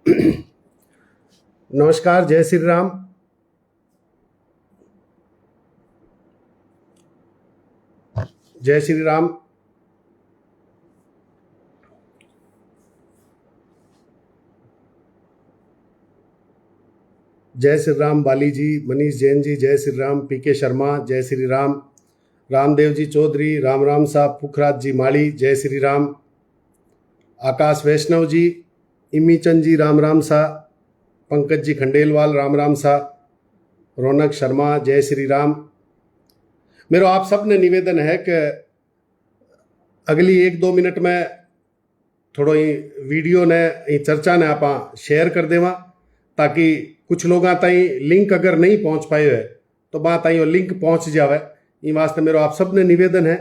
नमस्कार, जय श्री राम। जय श्री राम। जय श्री राम बाली जी, मनीष जैन जी, जय श्री राम। पीके शर्मा, जय श्री राम। रामदेव जी चौधरी, राम राम साहब। पुखराज जी माली, जय श्री राम। आकाश वैष्णव जी, इमीचंद जी, राम राम सा। पंकज जी खंडेलवाल, राम राम सा। रौनक शर्मा, जय श्री राम। मेरो आप सब ने निवेदन है कि अगली 1-2 मिनट में थोड़ो वीडियो ने चर्चा ने आप शेयर कर देवा, ताकि कुछ लोग ताई लिंक अगर नहीं पहुंच पाए है तो बात ताई लिंक पहुंच जावे। इन वास्ते मेरो आप सब ने निवेदन है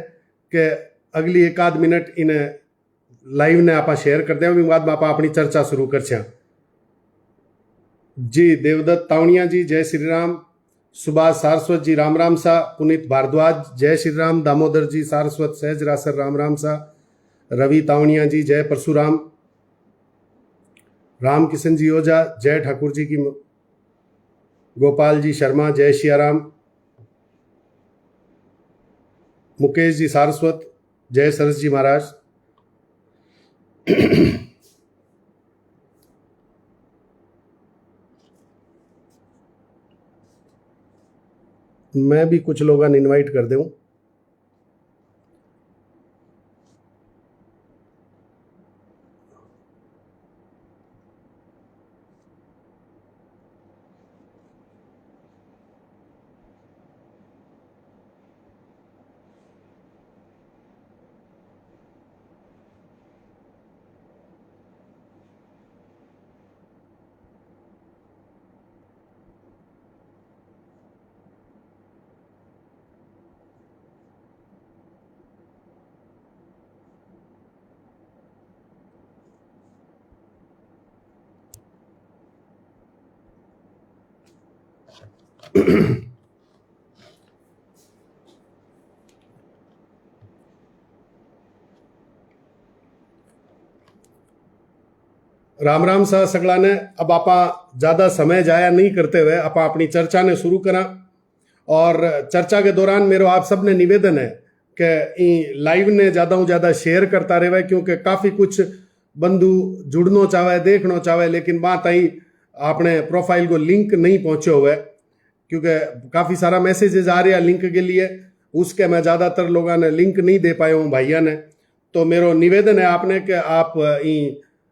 कि अगली 1-आध मिनट इन लाइव ने आप शेयर कर दें, बाद में आप अपनी चर्चा शुरू कर जी। देवदत्त तावणिया जी, जय श्री राम। सुभाष सारस्वत जी, राम राम सा। पुनीत भारद्वाज, जय श्री राम। दामोदर जी सारस्वत, सहज रासर, राम राम सा। रवि तावणिया जी, जय परशुराम। राम किशन जी ओझा, जय ठाकुर जी की। गोपाल जी शर्मा, जय सियाराम। मुकेश जी सारस्वत, जय सरस जी महाराज। मैं भी कुछ लोगों ने इनवाइट कर दूं। राम राम सा सगला ने। अब आप ज्यादा समय जाया नहीं करते हुए आप अपनी चर्चा ने शुरू करा। और चर्चा के दौरान मेरो आप सब ने निवेदन है कि लाइव ने ज्यादा ज्यादा शेयर करता रहे, क्योंकि काफी कुछ बंधु जुड़ना चाहे, देखना चाहे, लेकिन बात आई आपने प्रोफाइल को लिंक नहीं पहुंचे हुए, क्योंकि काफी सारा मैसेजेस आ रहे हैं लिंक के लिए। उसके मैं ज्यादातर लोगों ने लिंक नहीं दे पाया हूँ भाइया ने। तो मेरो निवेदन है आपने कि आप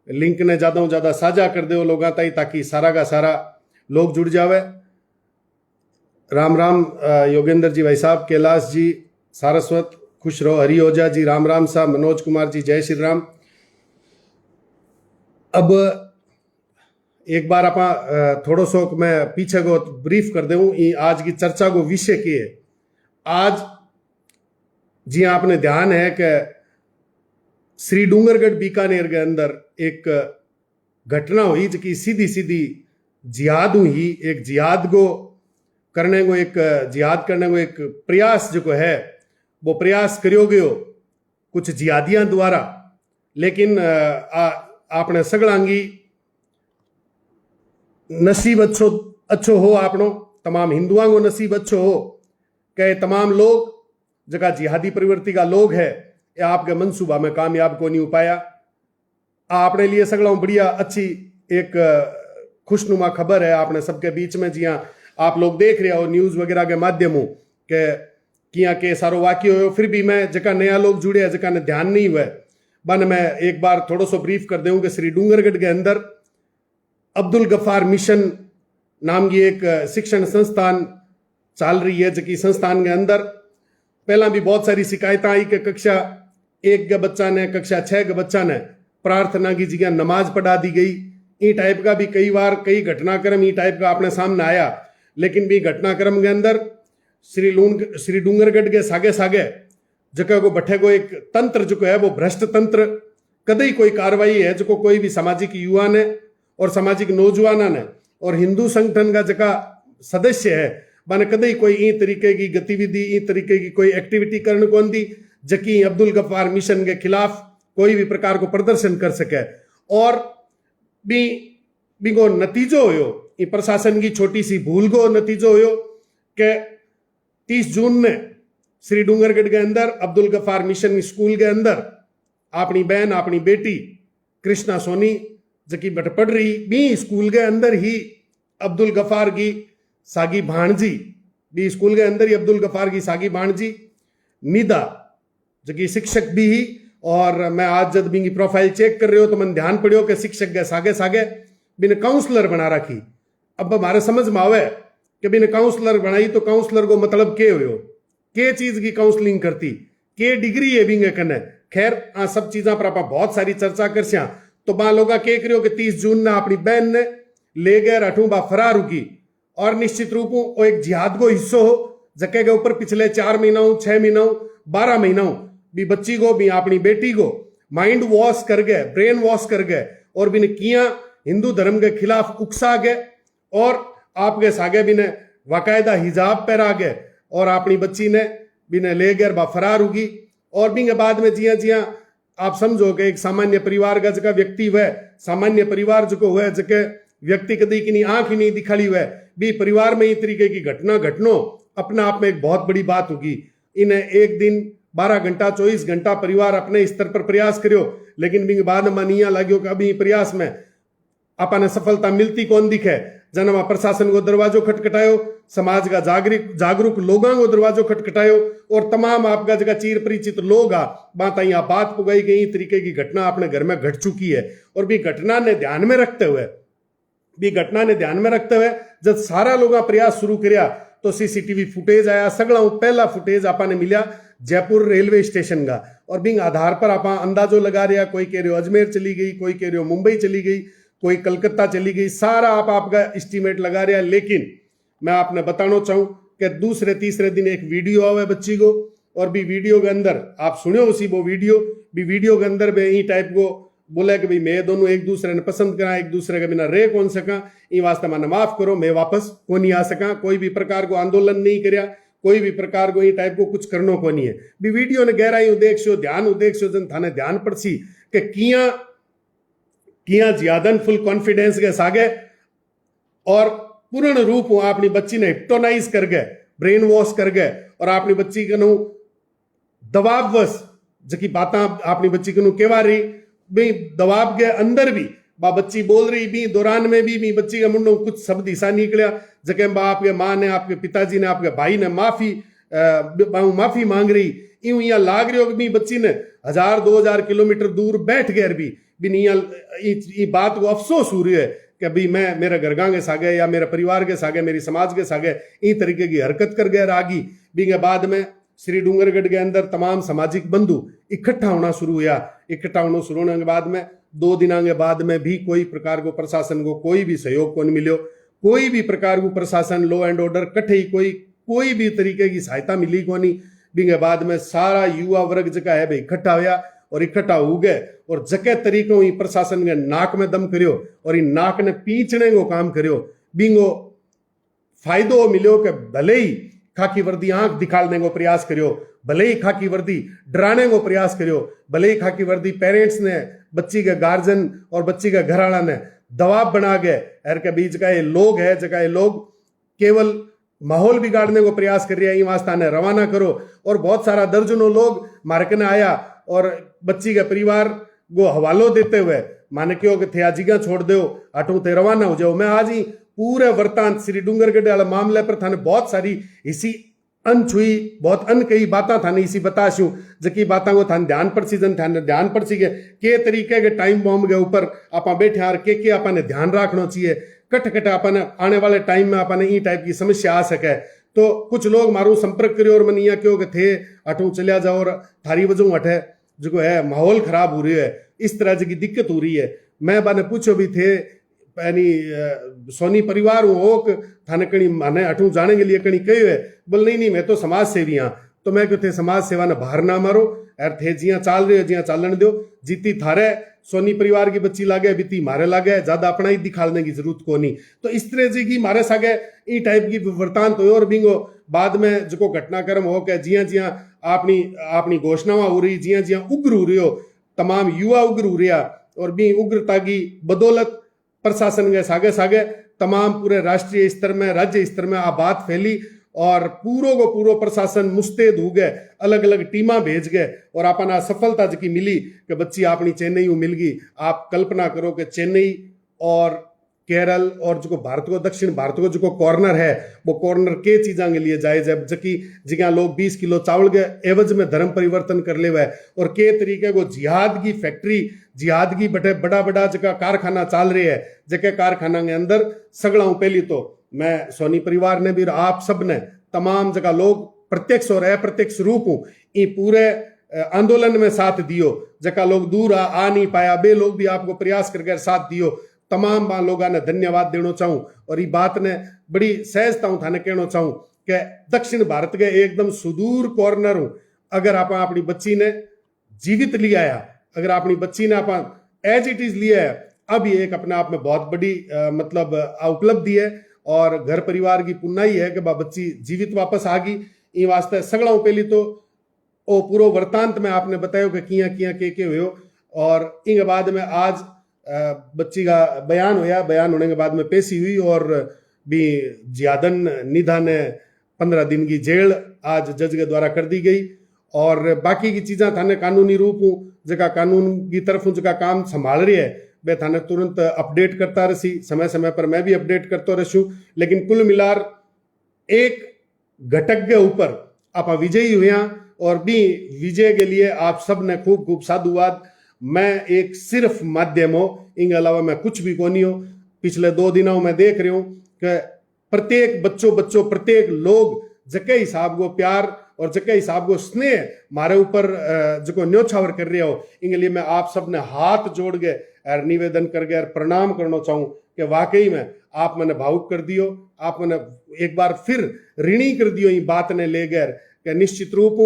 लिंक ने ज्यादा ज्यादा साझा कर दो लोगों ताई, ताकि सारा का सारा लोग जुड़ जावे। राम राम योगेंद्र जी भाई साहब। कैलाश जी सारस्वत, खुश रहो। हरि ओझा जी, राम राम साहब। मनोज कुमार जी, जय श्री राम। अब एक बार आप थोड़ो सो मैं पीछे को ब्रीफ कर दूं। आज की चर्चा को विषय की है। आज जी आपने ध्यान है कि श्री डूंगरगढ़ बीकानेर के अंदर एक घटना हुई जिसकी सीधी सीधी जिहाद हुई। एक जिहाद करने को एक प्रयास जो है वो प्रयास करियो गयो कुछ जिहादियों द्वारा। लेकिन आपने सगलांगी नसीब अच्छो हो आपनो, तमाम हिंदुओं को नसीब अच्छो हो कि तमाम लोग जगह जिहादी प्रवृत्ति का लोग है ये आपके मनसूबा में कामयाब को नहीं हो पाया। आपने लिए सगला बढ़िया अच्छी एक खुशनुमा खबर है आपने सबके बीच में। जी हाँ, आप लोग देख रहे हो न्यूज वगैरह के माध्यमों के किया के सारो वाक्य हो। फिर भी मैं जगह नया लोग जुड़े हैं, जगह ने ध्यान नहीं हुआ बन मैं एक बार थोड़ा सो ब्रीफ कर दूं कि श्री डूंगरगढ़ के अंदर अब्दुल गफ्फार मिशन नाम की एक शिक्षण संस्थान चल रही है। जबकि संस्थान के अंदर पहला भी बहुत सारी शिकायत आई कि कक्षा 1 के बच्चा ने, कक्षा 6 के बच्चा ने प्रार्थना की जगह नमाज पढ़ा दी गई। ये टाइप का भी कई बार कई घटनाक्रम ये टाइप का अपने सामने आया। लेकिन भी घटनाक्रम के अंदर श्री डूंगरगढ़ के सागे सागे जगह को बैठे को एक तंत्र जो है वो भ्रष्ट तंत्र कदई कोई कार्रवाई है जो कोई भी सामाजिक युवा ने और सामाजिक नौजवान ने और हिंदू संगठन का जगह सदस्य है माने कदई कोई ई तरीके की गतिविधि ई तरीके की कोई एक्टिविटी करने को दी जकी अब्दुल गफ्फार मिशन के खिलाफ कोई भी प्रकार को प्रदर्शन कर सके। और भी बिंगो नतीजो हुयो ई प्रशासन की छोटी सी भूल को नतीजो हुयो कि 30 जून ने श्री डूंगरगढ़ के अंदर अब्दुल गफ्फार मिशन स्कूल के अंदर अपनी बहन अपनी बेटी कृष्णा सोनी जकी बट पढ़ रही बी स्कूल के अंदर ही अब्दुल गफ्फार की सागी भाणजी बी स्कूल के अंदर ही अब्दुल गफ्फार की सागी भाणजी निदा जकी शिक्षक भी ही। और मैं आज जब बिंगी प्रोफाइल चेक कर रहे हो तो मन ध्यान पड़ियो कि शिक्षक के सागे सागे बिन काउंसलर बना रखी। अब हमारे समझ में आवे कि बिन काउंसलर बनाई तो काउंसलर को मतलब के हुयो, के चीज की काउंसलिंग करती, के डिग्री है बिंगे कने। खैर आ सब चीजा पर आप बहुत सारी चर्चा कर सिया। तो बा लोग के करियो कि 30 जून ने अपनी बहन ने ले गए अठू बा फरार हुकी और निश्चित रूप वो एक जिहाद को हिस्सो हो जके के ऊपर पिछले 4 महीनों 6 महीनों 12 महीनों भी बच्ची को भी अपनी बेटी को माइंड वॉश कर गए, ब्रेन वॉश कर गए और बिन किया हिंदू धर्म के खिलाफ उकसा गए और आपके सागे बिने बाकायदा हिजाब पहरा गए और अपनी बच्ची ने बिने ले गए बा फरार होगी। और बिंगे बाद में जिया जिया आप समझो कि एक सामान्य परिवार का जगह व्यक्ति हुए, सामान्य परिवार जो हुए जगह व्यक्ति कदी की आंख ही नहीं दिखाली हुए भी परिवार में इस तरीके की घटना घटनो अपना आप में एक बहुत बड़ी बात होगी। इन्हें एक दिन 12 घंटा 24 घंटा परिवार अपने स्तर पर प्रयास करियो लेकिन बिंग बाद में मनिया लाग्यो कि अभी प्रयास में अपन सफलता मिलती कौन दिखे। जनमा प्रशासन को दरवाजो खटखटायो, समाज का जागरूक लोगों को दरवाजो खटखटायो और तमाम आपका जगह चीर परिचित लोग बात पुगाई गई तरीके की घटना अपने घर में घट चुकी है। और भी घटना ने ध्यान में रखते हुए जब सारा लोग प्रयास शुरू किया तो सीसीटीवी फुटेज आया। सगला पहला फुटेज आपने मिला जयपुर रेलवे स्टेशन का और बिंग आधार पर आप अंदाजो लगा रहा, कोई कह रहे हो अजमेर चली गई, कोई कह रहे हो मुंबई चली गई, कोई कलकत्ता चली गई, सारा आपका एस्टीमेट लगा रहा। लेकिन मैं आपने बताना चाहूं कि दूसरे तीसरे दिन एक वीडियो आवे बच्ची को और भी वीडियो के अंदर आप सुने उसी वो वीडियो के अंदर भी यही टाइप को बोला कि भाई मैं दोनों एक दूसरे ने पसंद करा, एक दूसरे के बिना रह कौन सका, इन वास्ते मैंने माफ करो मैं वापस को नहीं आ सका। कोई भी प्रकार को आंदोलन नहीं करया, कोई भी प्रकार को ये टाइप को कुछ करनो को नहीं है। भी वीडियो ने गहराई उदेक्ष्यो ध्यान उदेक्ष्यो जन थाने ध्यान पड़सी कि किया जियादन फुल कॉन्फिडेंस के सागे और पूर्ण रूप अपनी बच्ची ने हिप्नोटाइज कर गए, ब्रेन वॉश कर गए और अपनी बच्ची के नु दबाववश जकी बात अपनी बच्ची के नु केवा रही भी दबाव के अंदर भी बा बच्ची बोल रही भी दौरान में भी बच्ची के मुंडों कुछ शब्द हिस्सा निकलिया जके आपके माँ ने, आपके पिताजी ने, आपके भाई ने माफी मांग रही। यूं यहाँ लाग रही हो कि बच्ची ने 1000-2000 किलोमीटर दूर बैठ गए भी बात को अफसोस हो रही है कि अभी मैं मेरे घरगां के सागे या मेरे परिवार के सागे मेरी समाज के सागे इन तरीके की हरकत कर गए रागी भी के बाद में श्री डूंगरगढ़ के अंदर तमाम सामाजिक बंधु इकट्ठा होना शुरू हुआ। इकट्ठा होने शुरू होने के बाद में 2 दिन के बाद में भी कोई प्रकार को प्रशासन को कोई भी सहयोग को नहीं मिलो, कोई भी प्रकार को प्रशासन लॉ एंड ऑर्डर कट्ठे ही कोई भी तरीके की सहायता मिली को नहीं। भी बाद में सारा युवा वर्ग जगह है भाई इकट्ठा हुआ और इकट्ठा हो गए और जके तरीकों ही प्रशासन के नाक में दम करियो और इन नाक ने पीछने को काम करियो। बिंगो फायदो मिलो कि भले ही खाकी वर्दी आंख दिखाने को प्रयास करियो, भले ही खाकी वर्दी डराने को प्रयास करियो, भले ही खाकी वर्दी पेरेंट्स ने, बच्ची के गार्जियन और बच्ची के घरवाला ने दबाव बना गए हर के बीच का ये लोग है जगह ये लोग केवल माहौल बिगाड़ने को प्रयास कर रहे हैं। वास्ता ने रवाना करो और बहुत सारा दर्जनों लोग मार्कने आया और बच्ची के परिवार को हवालो देते हुए माने क्यों कि थे आजीगा छोड़ दो अटू ते रवाना हो जाओ। मैं आज ही पूरे वृतांत श्री डूंगरगढ़ वाले मामले पर थाने बहुत सारी इसी अनछुई बहुत अनकही बातें थाने इसी बताशू जकी बातों को थाने ध्यान पड़सी जन थाने ध्यान पड़सी के तरीके के टाइम बॉम्ब के ऊपर आप बैठे और के अपने ध्यान रखना चाहिए। कट अपने आने वाले टाइम में अपने ई टाइप की समस्या आ सके तो कुछ लोग मारू संपर्क करियो और मन यहाँ क्यों कि थे अटू चलिया जाओ और थारी वजह अठे जो है माहौल खराब हो रही है, इस तरह की दिक्कत हो रही है। मैं बाने पूछो भी थे यानी सोनी परिवार हो थाने कहीं माने अठू जाने के लिए कहीं कही है बोल नहीं मैं तो समाज सेवी हाँ। तो मैं क्यों थे समाज सेवा ने बाहर ना मारो यार थे जिया चाल रहे हो जिया चालन दो जीती थारे सोनी परिवार की बच्ची लागे बीती मारे लागे ज्यादा अपना ही दिखाने की जरूरत को नहीं। तो इस तरह से की मारे सागे ई टाइप की वृतांत हो और बिंगो बाद में जो घटनाक्रम हो के जिया जिया अपनी घोषणाएं हो रही जिया उग्र हो रही हो तमाम युवा उग्र हो रहा और भी उग्रता की बदौलत प्रशासन के सागे सागे तमाम पूरे राष्ट्रीय स्तर में, राज्य स्तर में आ बात फैली और पूरो को पूरो प्रशासन मुस्तैद हो गए, अलग अलग टीमा भेज गए और अपना सफलता जी मिली कि बच्ची अपनी चेन्नई मिल गई। आप कल्पना करो कि चेन्नई और केरल और जो भारत को दक्षिण भारत को जो कॉर्नर है वो कॉर्नर के चीजा के लिए जायज है, जबकि जगह लोग 20 किलो चावल के एवज में धर्म परिवर्तन कर ले और के तरीके को जिहाद की फैक्ट्री, जिहाद की बड़े बड़ा बड़ा जगह कारखाना चल रहे है, जगह कारखाना के अंदर सगड़ा पहली तो मैं सोनी परिवार ने भी आप सब ने तमाम जगह लोग प्रत्यक्ष और अप्रत्यक्ष रूप ये पूरे आंदोलन में साथ दियो, जगह लोग दूर आ नहीं पाया बे लोग भी आपको प्रयास करके साथ दियो, तमाम लोगों ने धन्यवाद देना चाहूं। और ये बात ने बड़ी सहजता हूं थाने कहना चाहूं कि दक्षिण भारत के एकदम सुदूर कॉर्नर हूं, अगर आप अपनी बच्ची ने जीवित लिया है, अगर अपनी बच्ची ने आप एज इट इज लिया है, अब ये एक अपने आप में बहुत बड़ी मतलब उपलब्धि है और घर परिवार की पुनाई है कि बच्ची जीवित वापस आ गई। ये वास्ते सगड़ा पहली तो ओ पूरो वृतांत में आपने बतायो कि किया किया के हुए और इनके बाद में आज बच्ची का बयान होया, बयान होने के बाद में पेशी हुई और भी जियादन निधा ने 15 दिन की जेल आज जज के द्वारा कर दी गई और बाकी की चीज़ें थाने कानूनी रूप जगह कानून की तरफ जगह काम संभाल रही है वे थाने तुरंत अपडेट करता रही, समय समय पर मैं भी अपडेट करता रहूं। लेकिन कुल मिलार एक घटक के ऊपर आप विजयी हुए और भी विजय के लिए आप सब ने खूब खूब साधुवाद। मैं एक सिर्फ माध्यम हो, इनके अलावा मैं कुछ भी को नहीं हो। पिछले 2 दिनों में देख रही हूं कि प्रत्येक बच्चों प्रत्येक लोग जके हिसाब को प्यार और जके हिसाब को स्नेह मारे ऊपर जो न्योछावर कर रहे हो, इनके लिए मैं आप सब ने हाथ जोड़ के और निवेदन कर गए और प्रणाम करना चाहूं कि वाकई में आप मैंने भावुक कर दियो, आप मैंने एक बार फिर ऋणी कर दियो ये बात ने ले गए कि निश्चित रूप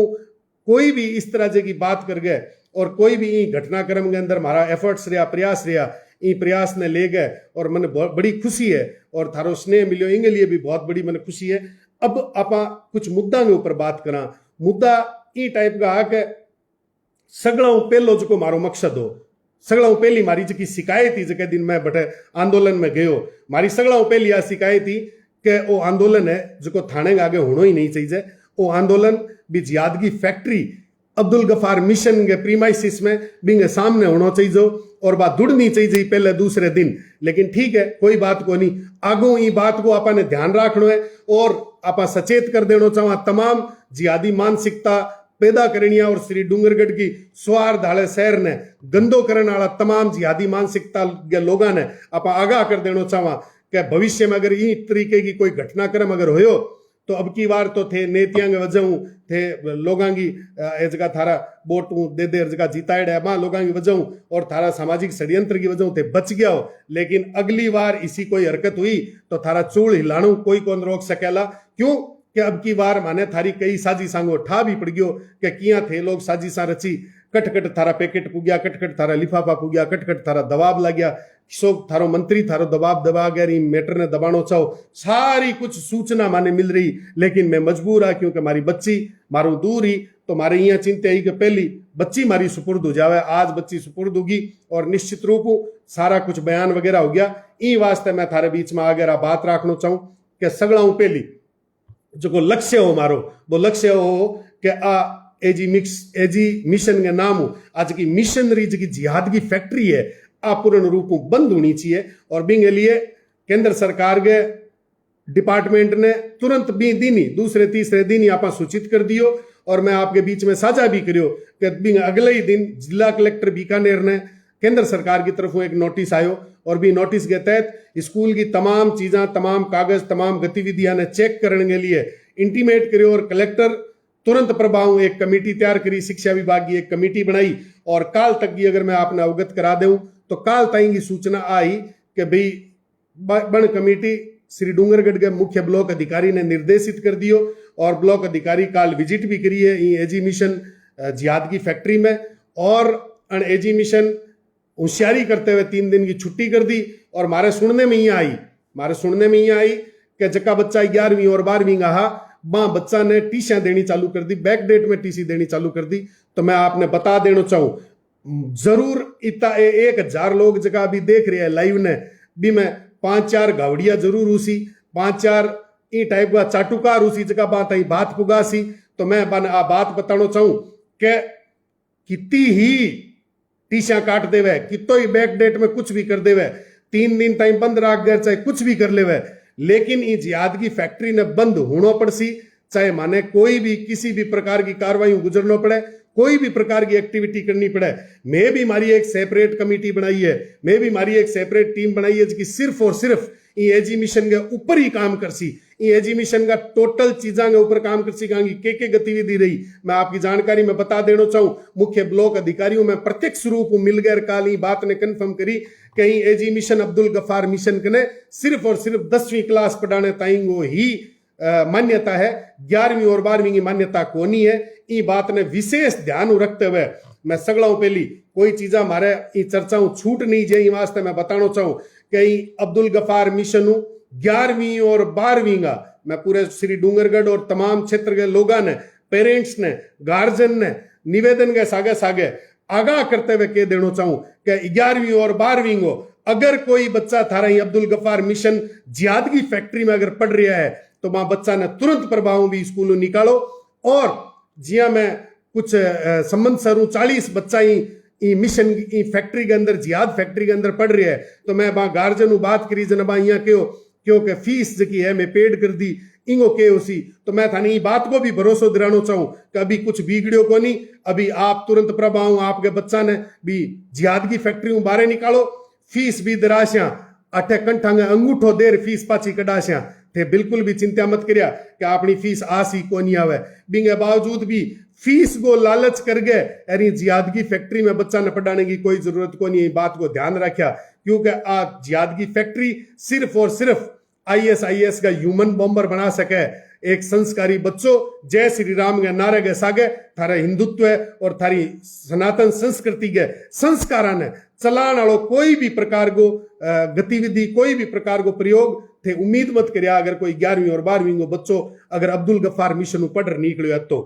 कोई भी इस तरह की बात कर गए और कोई भी घटनाक्रम के अंदर हमारा एफर्ट्स रहा, प्रयास रहा, ये प्रयास ने ले गए और मैंने बड़ी खुशी है और थारो स्नेह मिलो इनके लिए भी बहुत बड़ी मैंने खुशी है। अब आप कुछ मुद्दा के ऊपर बात करा। मुद्दा ई टाइप का है कि सगड़ा पहलो जो मारो मकसद हो, सगड़ा पहली मारी जी शिकायत थी जगह दिन मैं बटे आंदोलन में गयो, मारी सगड़ा पहली आ शिकायत थी कि वो आंदोलन है जो थाने के आगे होना ही नहीं चाहिए। वो आंदोलन भी जिहाद की फैक्ट्री अब्दुल गफार मिशन के प्रीमाइसिस में बिंगे सामने होना चाहिए और बात जुड़नी चाहिए पहले दूसरे दिन। लेकिन ठीक है, कोई बात को नहीं, आगो ये बात को आपने ध्यान रखना है और आप सचेत कर देना चाहवा तमाम जिहादी मानसिकता पैदा करनी है और श्री डूंगरगढ़ की स्वार धाले शहर ने गंदो करने वाला तमाम जिहादी मानसिकता के लोगों ने आप आगाह कर देना चाहवा कि भविष्य में अगर इस तरीके की कोई घटनाक्रम अगर हो तो अब की बार तो थे नेतियां के वजह थे लोगों की जगह थारा वोट दे दे जगह जीताड़ है मां लोगों की वजह और थारा सामाजिक षड्यंत्र की वजह थे बच गया हो। लेकिन अगली बार इसी कोई हरकत हुई तो थारा चूड़ हिलाणु कोई कौन रोक सकेला। क्यों कि अब की बार माने थारी कई साजिशांगो ठा भी पड़ गयो कि किया थे लोग साजिशा रची, कटकट थारा पैकेट पुग्या, कटकट थारा लिफाफा पुग्या, कटकट थारा दबाव लग गया, सो थारो मंत्री थारो दबाव दबा गया, मैटर ने दबानो चाहो, सारी कुछ सूचना माने मिल रही। लेकिन मैं मजबूर आ क्योंकि हमारी बच्ची मारू दूर ही तो मारे यहाँ चिंता ही कि पहली बच्ची मारी सुपुर्द हो जावे। आज बच्ची सुपुर्द होगी और निश्चित रूप सारा कुछ बयान वगैरह हो गया। ई वास्ते मैं थारे बीच में आगे बात रखना चाहूं कि सगड़ा पहली जो लक्ष्य हो मारो वो लक्ष्य हो कि एजी मिशन के नाम हो आज की मिशनरी जी जिहाद की फैक्ट्री है पूर्ण रूप बंद होनी चाहिए। और बिंग लिए केंद्र सरकार के डिपार्टमेंट ने तुरंत भी दिन ही दूसरे तीसरे दिन ही आप सूचित कर दियो और मैं आपके बीच में साझा भी करियो कि बिंग अगले ही दिन जिला कलेक्टर बीकानेर ने केंद्र सरकार की तरफ एक नोटिस आयो और भी नोटिस के तहत स्कूल की तमाम चीज़ें, तमाम कागज, तमाम गतिविधियां ने चेक करने के लिए इंटीमेट करियो और कलेक्टर तुरंत प्रभाव एक कमेटी तैयार करी, शिक्षा विभाग की एक कमेटी बनाई और काल तक की अगर मैं आपने अवगत करा दूं तो काल तक की सूचना आई कि भाई बन कमेटी श्री डूंगरगढ़ के मुख्य ब्लॉक अधिकारी ने निर्देशित कर दियो और ब्लॉक अधिकारी काल विजिट भी करी है एजी मिशन जिहाद की फैक्ट्री में और एजी मिशन होशियारी करते हुए 3 दिन की छुट्टी कर दी। और मारे सुनने में ही आई कि जका बच्चा 11वीं और 12वीं का मां बच्चा ने टीसियां देनी चालू कर दी, बैक डेट में टीसी देनी चालू कर दी। तो मैं आपने बता देना चाहूं जरूर इतना 1000 लोग जगह अभी देख रहे हैं लाइव ने भी मैं 5-4 गावड़िया जरूर उसी 5-4 ई टाइप का चाटुकार उसी जगह बात आई बात पुगासी। तो मैं आ बात बताना चाहूं कि कितनी ही टीशा काट देवे, कितो ही बैक डेट में कुछ भी कर देवे, 3 दिन टाइम बंद रख गए, चाहे कुछ भी कर लेवे, लेकिन ये जिहाद की फैक्ट्री ने बंद होना पड़सी। चाहे माने कोई भी किसी भी प्रकार की कार्रवाई गुजरना पड़े, कोई भी प्रकार की एक्टिविटी करनी पड़े। मैं भी मारी एक सेपरेट कमेटी बनाई है, मैं भी मारी एक सेपरेट टीम बनाई है जिसकी सिर्फ और सिर्फ ये एजीमिशन के ऊपर ही काम करसी। ये एजीमिशन का टोटल चीजा के ऊपर काम करसी। कहांगी के गतिविधि रही मैं आपकी जानकारी में बता देना चाहूं। मुख्य ब्लॉक अधिकारियों में प्रत्यक्ष रूप मिल गए काल ही बात ने कन्फर्म करी कहीं एजीमिशन अब्दुल गफार मिशन ने सिर्फ और सिर्फ 10वीं क्लास पढ़ाने ताइंगो ही मान्यता है, 11वीं और 12वीं की मान्यता कोनी है। ई बात ने विशेष ध्यान रखते हुए मैं सगड़ाऊ पहली कोई चीजा हमारे चर्चाओं छूट नहीं जाए वास्ते मैं बताना चाहूं कि अब्दुल गफार मिशन 11वीं और 12वीं का मैं पूरे श्री डूंगरगढ़ और तमाम क्षेत्र के लोगों ने, पेरेंट्स ने, गार्जियन ने निवेदन के सागे सागे आगाह करते हुए कह देना चाहूं कि 11वीं और 12वीं को अगर कोई बच्चा थारा अब्दुल गफार मिशन जिहाद की फैक्ट्री में अगर पढ़ रहा है तो वहां बच्चा ने तुरंत प्रभाव भी स्कूलों निकालो। और जिया मैं कुछ संबंध सरू 40 बच्चा ही मिशन की फैक्ट्री के अंदर जिहाद फैक्ट्री के अंदर पढ़ रहा है, तो मैं वहां गार्जियन बात करी जनबा क्योंकि फीस जी है मैं पेड कर दी इंगो के उसी। तो मैं थाने बात को भी भरोसा दिलाना चाहूं कि अभी कुछ बिगड़ियो को नहीं, अभी आप तुरंत प्रभाव आपके बच्चा ने भी जिहाद की फैक्ट्री बाहर निकालो, फीस भी दराश्या अठे कंठा अंगूठो देर फीस पाची कडाश्या थे। बिल्कुल भी चिंता मत करिया कि अपनी फीस आसी को नहीं आवे। बिंगे बावजूद भी फीस को लालच कर गए अरे जिहाद की फैक्ट्री में बच्चा न पढ़ाने की कोई जरूरत को नहीं। बात को ध्यान रखा क्योंकि आज जिहाद की फैक्ट्री सिर्फ और सिर्फ ISIS का ह्यूमन बॉम्बर बना सके एक संस्कारी बच्चों जय श्री राम के नारे के सागे थारा हिंदुत्व और थारी सनातन संस्कृति के संस्कार ने चलाने वालों कोई भी प्रकार को गतिविधि कोई भी प्रकार को प्रयोग थे उम्मीद मत करिया। अगर कोई 11वीं और 12वीं को बच्चों अगर अब्दुल गफार मिशन पढ़ निकलियो तो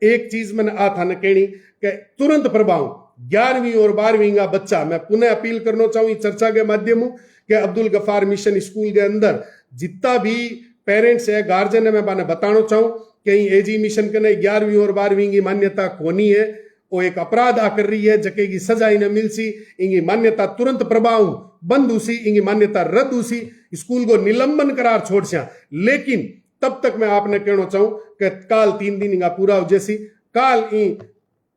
एक चीज मैंने आ था न कहनी कि तुरंत प्रभाव 11वीं और 12वीं का बच्चा मैं पुनः अपील करना चाहूँ चर्चा के माध्यम कि अब्दुल गफार मिशन स्कूल के अंदर जितना भी पेरेंट्स है गार्जियन है मैं बाने बताना चाहूँ कि एजी मिशन के 11वीं और 12वीं की मान्यता कोनी है, वो एक अपराध आ कर रही है जके की सजा इन्हें मिल सी, इनकी मान्यता तुरंत प्रभाव बंद उसी, इनकी मान्यता रद्द उसी, स्कूल को निलंबन करार छोड़ सिया। लेकिन तब तक मैं आपने कहना चाहूं कि काल 3 दिन का पूरा हो जैसी काल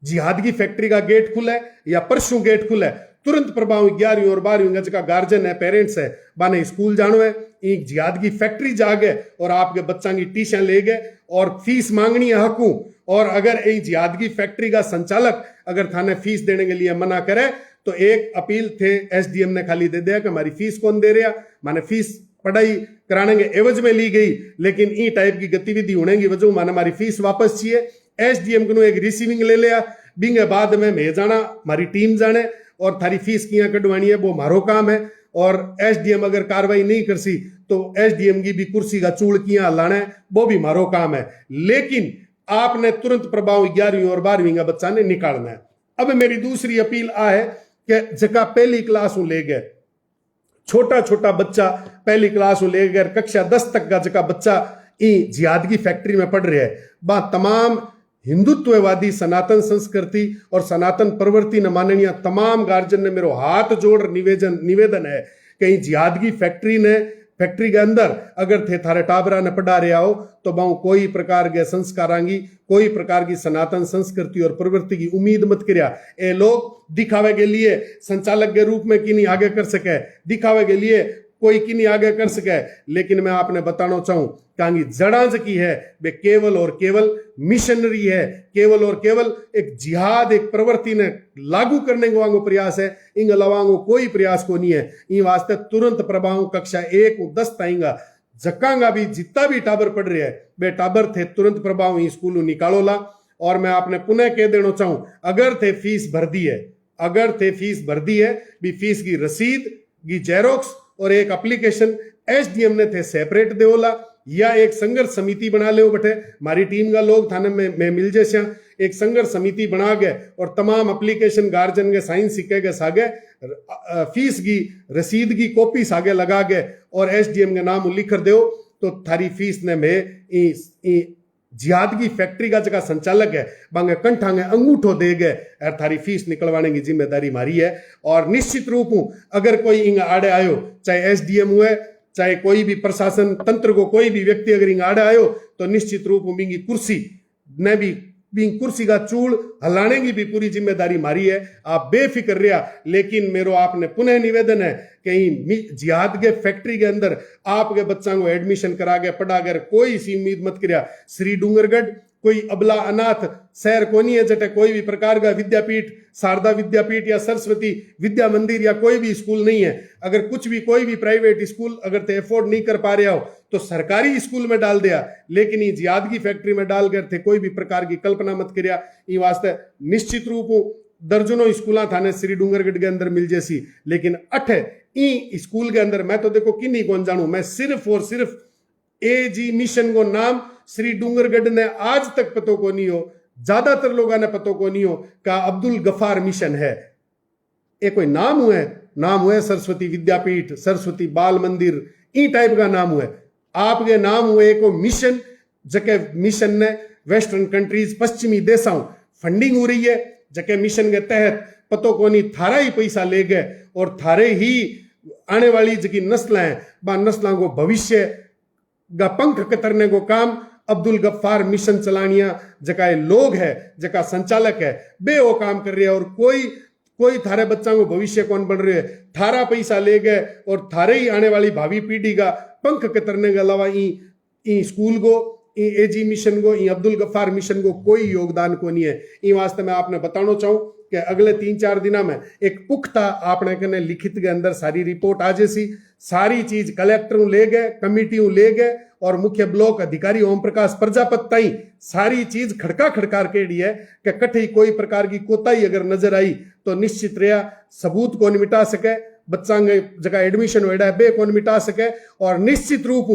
जिहाद की फैक्ट्री का गेट खुला या परसों गेट खुला तुरंत प्रभाव 11वीं और 12वीं का गार्जियन है पेरेंट्स है बाने स्कूल जानो है एक जिहाद की फैक्ट्री जागे और आपके बच्चा की टीशन ले गए और फीस मांगनी है हकू। और अगर एक जिहाद की फैक्ट्री का संचालक अगर थाने फीस देने के लिए मना करे तो एक अपील थे SDM ने खाली दे दिया कि हमारी फीस कौन दे रहा, माने फीस पढ़ाई कराने के एवज में ली गई लेकिन ई टाइप की गतिविधि होने की वजह माने हमारी फीस वापस चाहिए। SDM को एक रिसीविंग ले लिया बिंगे बाद में मैं जाना हमारी टीम जाने और थारी फीस किया कटवानी है वो मारो काम है। और SDM अगर कार्रवाई नहीं कर सी तो SDM की भी कुर्सी का चूड़ किया लाना है वो भी मारो काम है। लेकिन आपने तुरंत प्रभाव 11वीं और 12वीं का बच्चा ने निकालना है। अब मेरी दूसरी अपील आ है कि जगह पहली क्लास ले गए छोटा छोटा बच्चा पहली क्लास ले गए कक्षा 10 तक का जगह बच्चा जिहाद की फैक्ट्री में पढ़ रहे है बा तमाम हिंदुत्ववादी सनातन संस्कृति और सनातन प्रवृत्ति न माननीय तमाम गार्जियन ने मेरो हाथ जोड़ निवेदन है कहीं जिहाद की फैक्ट्री के अंदर अगर थे थारे टाबरा ने पढ़ा रहे हो तो बहु कोई प्रकार के संस्कारांगी कोई प्रकार की सनातन संस्कृति और प्रवृत्ति की उम्मीद मत करिया। ये लोग दिखावे के लिए संचालक के रूप में किन्हीं आगे कर सके, दिखावे के लिए कोई किन्हीं आगे कर सके, लेकिन मैं आपने बताना चाहूं कांगी जड़ांज की है वे केवल और केवल मिशनरी है, केवल और केवल एक जिहाद एक प्रवृत्ति ने लागू करने को वांगो प्रयास है, इन अलावा कोई प्रयास को नहीं है। इन वास्ते तुरंत प्रभाव कक्षा 1 और 10 ताईंगा जक्कांगा भी जितना भी टाबर पढ़ रहे है वे टाबर थे तुरंत प्रभाव स्कूल निकालो ला। और मैं आपने पुनः कह देना चाहूं अगर थे फीस भर दी है, अगर थे फीस भर दी है भी फीस की रसीद की जेरोक्स और एक एप्लीकेशन SDM ने थे सेपरेट देओला या एक संघर्ष समिति बना ले बटे हमारी टीम का लोग थाने में मिल जैसे एक संघर्ष समिति बना गए और तमाम एप्लीकेशन गार्जियन के साइन सिक्के के सागे फीस की रसीद की कॉपी सागे लगा गए और एसडीएम के नाम लिख कर दो तो थारी फीस ने में जिहाद की फैक्ट्री का जगह संचालक है बांगे कंठांगे अंगूठो दे गए और थारी फीस निकलवाने की जिम्मेदारी हमारी है। और निश्चित रूप अगर कोई इंग आड़े आयो चाहे एसडीएम हुए चाहे कोई भी प्रशासन तंत्र को कोई भी व्यक्ति अगर इंग आड़े आयो तो निश्चित रूप बिंगी कुर्सी ने भी कुर्सी का चूड़ हलाने की भी पूरी जिम्मेदारी हमारी है। आप बेफिक्र रहा। लेकिन मेरो आपने पुनः निवेदन है कहीं जिहाद के फैक्ट्री के अंदर आपके बच्चों को एडमिशन करा के पढ़ा कर कोई सी उम्मीद मत करिया। श्री डूंगरगढ़ कोई अबला अनाथ शहर को नहीं है जटे कोई भी प्रकार का विद्यापीठ शारदा विद्यापीठ या सरस्वती विद्या मंदिर या कोई भी स्कूल नहीं है। अगर कुछ भी कोई भी प्राइवेट स्कूल अगर ते अफोर्ड नहीं कर पा रहे हो तो सरकारी स्कूल में डाल दिया। लेकिन ये जिहाद की फैक्ट्री में डाल कर थे कोई भी प्रकार की कल्पना मत करिया। ये वास्ते निश्चित रूप दर्जनों स्कूल थाने श्री डूंगरगढ़ के अंदर मिल जैसी। लेकिन अठे ई स्कूल के अंदर मैं तो देखो किन्हीं कौन जानू, मैं सिर्फ और सिर्फ एजी मिशन को नाम श्री डूंगरगढ़ ने आज तक पतो को नहीं हो, ज्यादातर लोगों ने पतो को नहीं हो का अब्दुल गफार मिशन है। ये कोई नाम हुए सरस्वती विद्यापीठ सरस्वती बाल मंदिर ई टाइप का नाम हुए। आपके नाम हुए को मिशन जके मिशन ने वेस्टर्न कंट्रीज पश्चिमी देशों फंडिंग हो रही है जके मिशन के तहत पतो को नहीं थारा ही पैसा ले गए और थारे ही आने वाली जकी नस्लें हैं बा नस्लों को भविष्य का पंख कतरने को काम अब्दुल गफ्फार मिशन चलानिया जका लोग है जका संचालक है बे वो काम कर रही है। और कोई थारे बच्चों को भविष्य कौन बन रहे है, थारा पैसा ले गए और थारे ही आने वाली भावी पीढ़ी का पंख कतरने के अलावा ई स्कूल को एजी मिशन को अब्दुल गफ्फार मिशन को कोई योगदान को नहीं है। ई वास्ते मैं आपने बताना चाहूं कि अगले 3-4 दिनों में एक पुख्ता आपने कने लिखित के अंदर सारी रिपोर्ट आ जैसी सारी चीज कलेक्टर ले गए कमिटियों ले गए और मुख्य ब्लॉक अधिकारी ओम प्रकाश प्रजापत ताई सारी चीज खड़का केड़ी है कि कठे कोई प्रकार की कोताही अगर नजर आई तो निश्चित रहा सबूत को मिटा सके बच्चा जगह एडमिशन हो बे को मिटा सके। और निश्चित रूप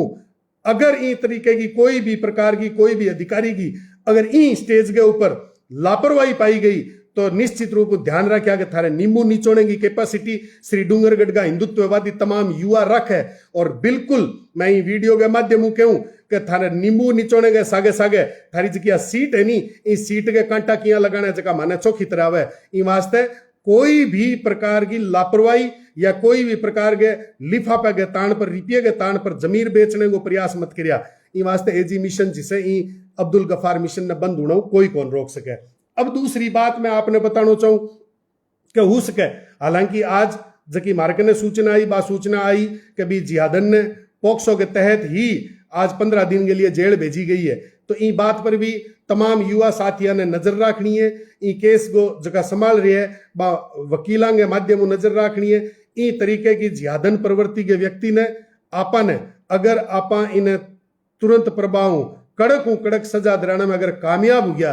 अगर ई तरीके की कोई भी प्रकार की कोई भी अधिकारी की अगर ई स्टेज के ऊपर लापरवाही पाई गई तो निश्चित रूप ध्यान रखा कि थारे नींबू निचोड़ने की कैपेसिटी श्री डूंगरगढ़ का हिंदुत्ववादी तमाम युवा रख है। और बिल्कुल मैं ये वीडियो के माध्यम कहूं कि थारे नींबू निचोड़ने के सागे सागे थारी जगह सीट है नी इस सीट के कांटा किया लगाने जगह माने चौखी तरह है। इन वास्ते कोई भी प्रकार की लापरवाही या कोई भी प्रकार के लिफाफे के तान पर रुपये के तान पर जमीर बेचने को प्रयास मत करिया। इन वास्ते एजी मिशन जिसे अब्दुल गफ्फार मिशन ने बंद होना कोई कौन रोक सके। अब दूसरी बात मैं आपने बताना चाहूं कि हो सके हालांकि आज जबकि मार्के ने सूचना आई कि भी जिहादन ने पॉक्सो के तहत ही आज 15 दिन के लिए जेल भेजी गई है। तो इन बात पर भी तमाम युवा साथियों ने नजर रखनी है। इन केस को जगह संभाल रही है वकीलों के माध्यम नजर रखनी है। इन तरीके की जिहादन प्रवृत्ति के व्यक्ति ने आपा ने अगर आपा इन्हें तुरंत प्रभाव कड़क सजा दिलाने में अगर कामयाब हो गया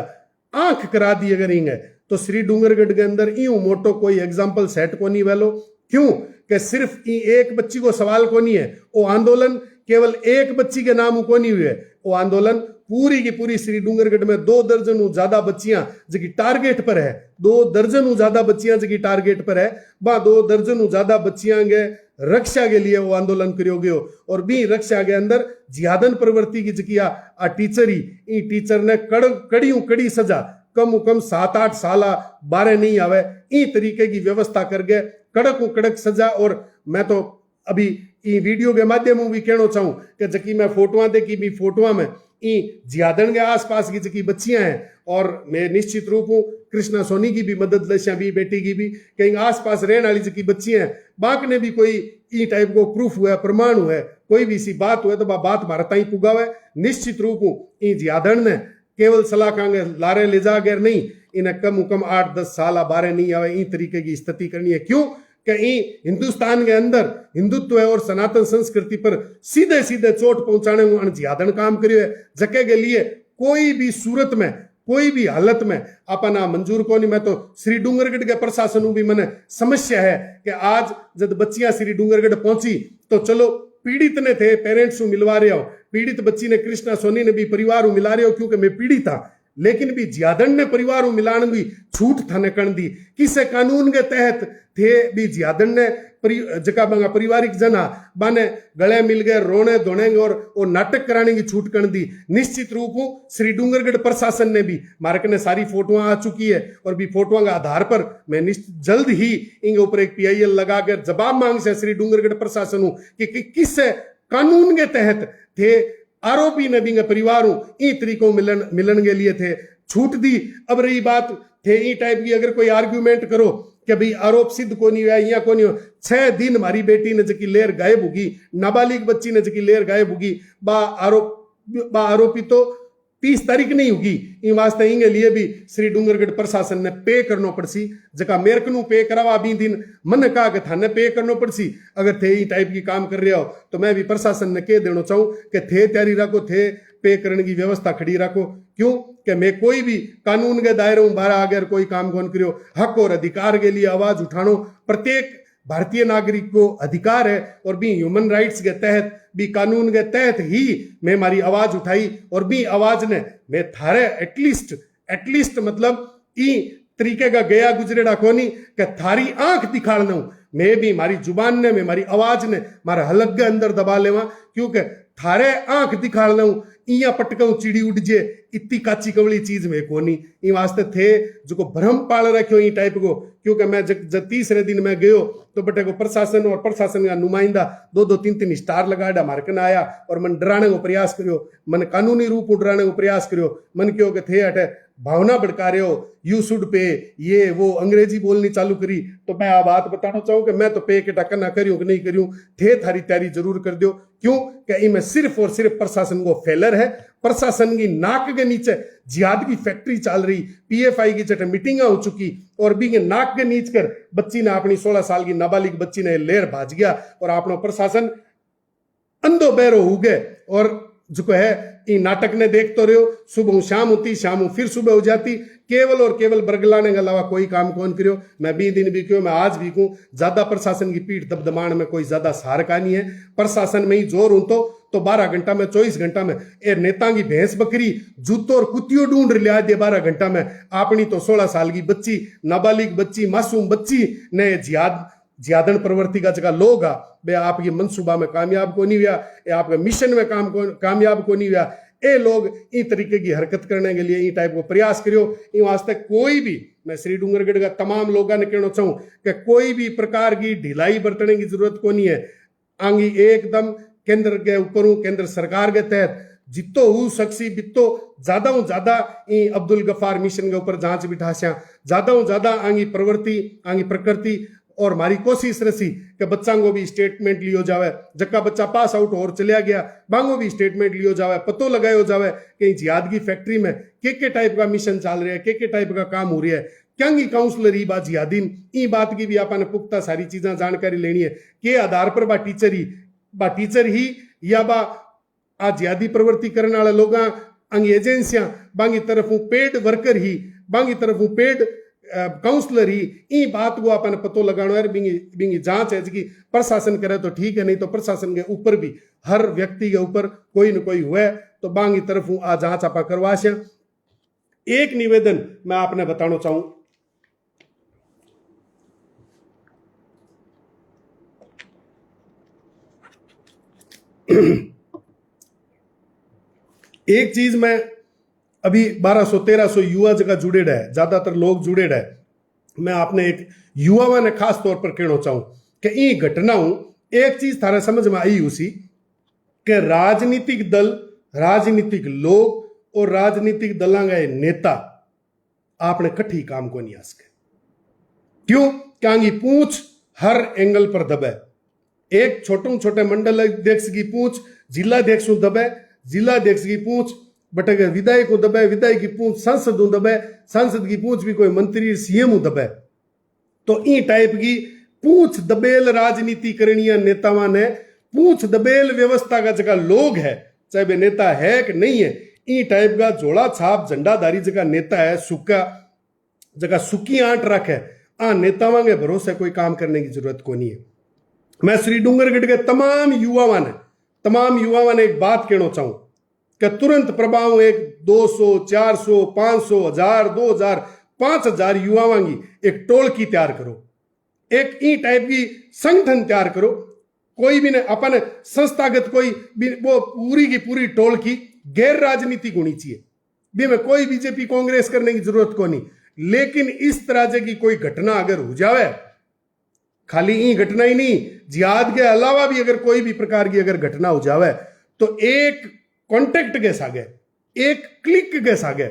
आंख करा दी अगर इंग तो श्री डूंगरगढ़ के अंदर यूं मोटो कोई एग्जाम्पल सेट को नहीं वेलो। क्यों कि सिर्फ एक बच्ची को सवाल को नहीं है। वो आंदोलन केवल एक बच्ची के नाम को नहीं हुए। वो आंदोलन पूरी की पूरी श्री डूंगरगढ़ में 2 दर्जन ज्यादा बच्चियां जो टारगेट पर है 2 दर्जन ज्यादा बच्चियां जो टारगेट पर है 2 दर्जन ज्यादा बच्चियां के रक्षा के लिए वो आंदोलन करोगे। और भी रक्षा के अंदर जिहादन प्रवृत्ति की जकिया टीचर ने कड़ी सजा कम 7-8 साल 12 नहीं आवे ई तरीके की व्यवस्था करके कड़क सजा। और मैं तो अभी ई वीडियो के माध्यम भी कहना चाहूं कि जकी मैं फोटोआं देखी भी फोटोआं में ई जिहादन के आसपास की जकी बच्चियां हैं और मैं निश्चित रूप कृष्णा सोनी की भी मदद लश्या भी बेटी की भी कहीं आसपास रहने वाली जकी बच्चियां हैं बाक ने भी कोई ई टाइप को प्रूफ हुआ प्रमाण हुआ कोई भी सी बात हुआ तो बात भारत ही पुगावे। निश्चित रूप ई जिहादन ने केवल सलाह कांगे लारे ले जा गैर नहीं इन्हें कम 8-10 साल 12 नहीं आवे ई तरीके की स्थिति करनी है। क्यों कि हिंदुस्तान के अंदर हिंदुत्व और सनातन संस्कृति पर सीधे चोट पहुंचाने में जिहादन काम करियो है। जके के लिए कोई भी सूरत में कोई भी हालत में अपना मंजूर को नहीं। मैं तो श्री डूंगरगढ़ के प्रशासन भी मैंने समस्या है कि आज जब बच्चियां श्री डूंगरगढ़ पहुंची तो चलो पीड़ित ने थे पेरेंट्स मिलवा रहे हो, पीड़ित बच्ची ने कृष्णा सोनी ने भी परिवार मिला रहे हो क्योंकि मैं पीड़ित था, लेकिन भी जियादन ने परिवार मिलाने भी छूट थाने कण दी। किसे कानून के तहत थे भी जियादन ने जका बंगा पारिवारिक जना बाने गले मिल गए रोने धोनेंगे और वो नाटक कराने की छूट कर दी। निश्चित रूप श्री डूंगरगढ़ प्रशासन ने भी मार्क ने सारी फोटोआं आ चुकी है और भी फोटोआं के आधार पर मैं जल्द ही इनके ऊपर एक PIL लगाकर जवाब मांग से श्री डूंगरगढ़ प्रशासन कि किस कानून के तहत थे आरोपी ने भी परिवार इन तरीकों मिलन के लिए थे छूट दी। अब रही बात थे ई टाइप की, अगर कोई आर्ग्यूमेंट करो कि भाई आरोप सिद्ध को नहीं हुआ या को नहीं हो, 6 दिन हमारी बेटी ने जकी लेर गायब होगी, नाबालिग बच्ची ने जकी लेर गायब होगी, बा आरोपी तो 30 तारीख नहीं होगी। इन वास्ते इंगे लिए भी श्री डूंगरगढ़ प्रशासन ने पे करनो पड़सी, जका मेरे को पे करावा अभी दिन मन कहा कि थाने पे करनो पड़सी। अगर थे ई टाइप की काम कर रहे हो तो मैं भी प्रशासन ने कह देना चाहूं कि थे तैयारी रखो, थे पे करने की व्यवस्था खड़ी रखो। क्यों कि मैं कोई भी कानून के दायरे में बाहर आकर कोई काम कौन करियो, हक और अधिकार के लिए आवाज उठानो प्रत्येक भारतीय नागरिक को अधिकार है और भी ह्यूमन राइट्स के तहत भी कानून के तहत ही मैं हमारी आवाज उठाई और भी आवाज ने मैं थारे एटलीस्ट मतलब ई तरीके का गया गुजरेड़ा कोनी कि थारी आंख दिखाड़ना हूं, मैं भी हमारी जुबान ने मैं हमारी आवाज ने मारे हलक के अंदर दबा लेवा क्योंकि थारे आंख दिखाड़ना हूं इया पटकाऊ चिड़ी उड़ जे इतनी काची कवली चीज में कोनी। इन वास्ते थे जो भ्रम पाल रखो ई टाइप को, क्योंकि मैं जब तीसरे दिन मैं गयो तो बटे को प्रशासन और प्रशासन का नुमाइंदा 2-3 स्टार लगाया मारे कन आया और मन डराने को प्रयास करियो, मन कानूनी रूप डराने को प्रयास करियो, मन क्यों के थे अटे भावना भड़का रहे हो, यू शुड पे ये वो अंग्रेजी बोलनी चालू करी। तो मैं आ बात बताना चाहूं कि मैं तो पे के टक्कर ना करियो कि नहीं करियो, थे थारी तैयारी जरूर कर दियो। क्यों कि इनमें सिर्फ और सिर्फ प्रशासन को फेलर है, प्रशासन की नाक के नीचे जिहाद की फैक्ट्री चल रही, PFI की जट मीटिंग हो चुकी और भी के नाक के नीच कर बच्ची ने अपनी 16 साल की नाबालिग बच्ची ने लेर भाज गया और अपना प्रशासन अंधो बहरो हो गए। और जो है इन नाटक ने देख तो रहे हो, सुबह शाम होती शाम फिर सुबह हो जाती, केवल और केवल बरगलाने के अलावा कोई काम कौन करियो। मैं 20 दिन भी क्यों, मैं आज भी कहूं ज्यादा प्रशासन की पीठ दबदबाण में कोई ज्यादा सार का नहीं है। प्रशासन में ही जोर हूं तो 12 घंटा में 24 घंटा में ए नेता की भैंस बकरी जूतो और कुतियो ढूंढ लिया दे 12 घंटा में। अपनी तो 16 साल की बच्ची नाबालिग बच्ची मासूम बच्ची ने जियादन प्रवृत्ति का जगह लोग बे आपकी मनसूबा में कामयाब को नहीं हुआ, आपके मिशन में कामयाब को नहीं हुआ। ए लोग इन तरीके की हरकत करने के लिए इन टाइप को प्रयास करियो। इन वास्ते कोई भी मैं श्री डूंगरगढ़ का तमाम लोगों ने कहना चाहूं कि कोई भी प्रकार की ढिलाई बरतने की जरूरत को नहीं है। आंगी एकदम केंद्र के ऊपर केंद्र सरकार के तहत जितो हु सक्सी बितो ज्यादा हूं ज्यादा अब्दुल गफार मिशन के ऊपर जांच बिठास्या, ज्यादा हूं ज्यादा आंगी प्रवृत्ति आंगी प्रकृति और हमारी कोशिश रसी कि बच्चा को भी स्टेटमेंट लियो जावे, जक्का बच्चा पास आउट और चलिया गया बांगो भी स्टेटमेंट लियो जावे, पतो लगायो जावे कि जिहाद की फैक्ट्री में के टाइप का मिशन चल रहा है, के टाइप का काम हो रहा है, क्या काउंसलर ही बा जिहादीन ई बात की भी आपने पुख्ता सारी चीजें जानकारी लेनी है के आधार पर बा टीचर ही या बा आ जिहादी प्रवृत्ति करने वाले लोग अंगी एजेंसियां बांगी तरफ पेड वर्कर ही बांगी तरफ पेड काउंसलर ही ई बात को अपन पतो लगाना है। बिंगी जांच है जी प्रशासन करे तो ठीक है, नहीं तो प्रशासन के ऊपर भी हर व्यक्ति के ऊपर कोई न कोई हुआ तो बांगी तरफ आ जांच आप करवासिया। एक निवेदन मैं आपने बताना चाहूं, एक चीज मैं अभी 1200-1300 युवा जगह जुड़े रहे, ज्यादातर लोग जुड़े रहे, मैं आपने एक युवा ने खास तौर पर कहना चाहूं कि ये घटनाओं एक चीज थारा समझ में आई उसी कि राजनीतिक दल, राजनीतिक लोग और राजनीतिक दलों के नेता आपने कठी काम को नहीं आ सके। क्यों? क्योंकि पूंछ हर एंगल पर दबे। एक छोटे मंडल अध्यक्ष की पूंछ जिला अध्यक्ष दबे, जिला अध्यक्ष की पूंछ बटे विधायक को दबे, विधायक की पूंछ सांसद दबे, सांसद की पूंछ भी कोई मंत्री CM दबे। तो ई टाइप की पूंछ दबेल राजनीति करनी है नेताओं ने, पूंछ दबेल व्यवस्था का जगह लोग है, चाहे वे नेता है कि नहीं है, ई टाइप का झोला छाप झंडाधारी जगह नेता है, सुक्का जगह सुखी आंट रखे आ नेताओं के भरोसे कोई काम करने की जरूरत को नहीं है। मैं श्री डूंगरगढ़ के तमाम युवाओं ने एक बात कहना चाहूं कि तुरंत प्रभाव एक 200 400 500 1000 2000 5000 युवाओं की एक टोल की तैयार करो, एक ई टाइप की संगठन तैयार करो। कोई भी ने अपन संस्थागत कोई भी वो पूरी की पूरी टोल की गैर राजनीतिक होनी चाहिए भी, में कोई बीजेपी कांग्रेस करने की जरूरत को नहीं। लेकिन इस तरह की कोई घटना अगर हो जावे, खाली ये घटना ही नहीं, जिहाद के अलावा भी अगर कोई भी प्रकार की अगर घटना हो जावे तो एक कॉन्टेक्ट के सागे, एक क्लिक के सागे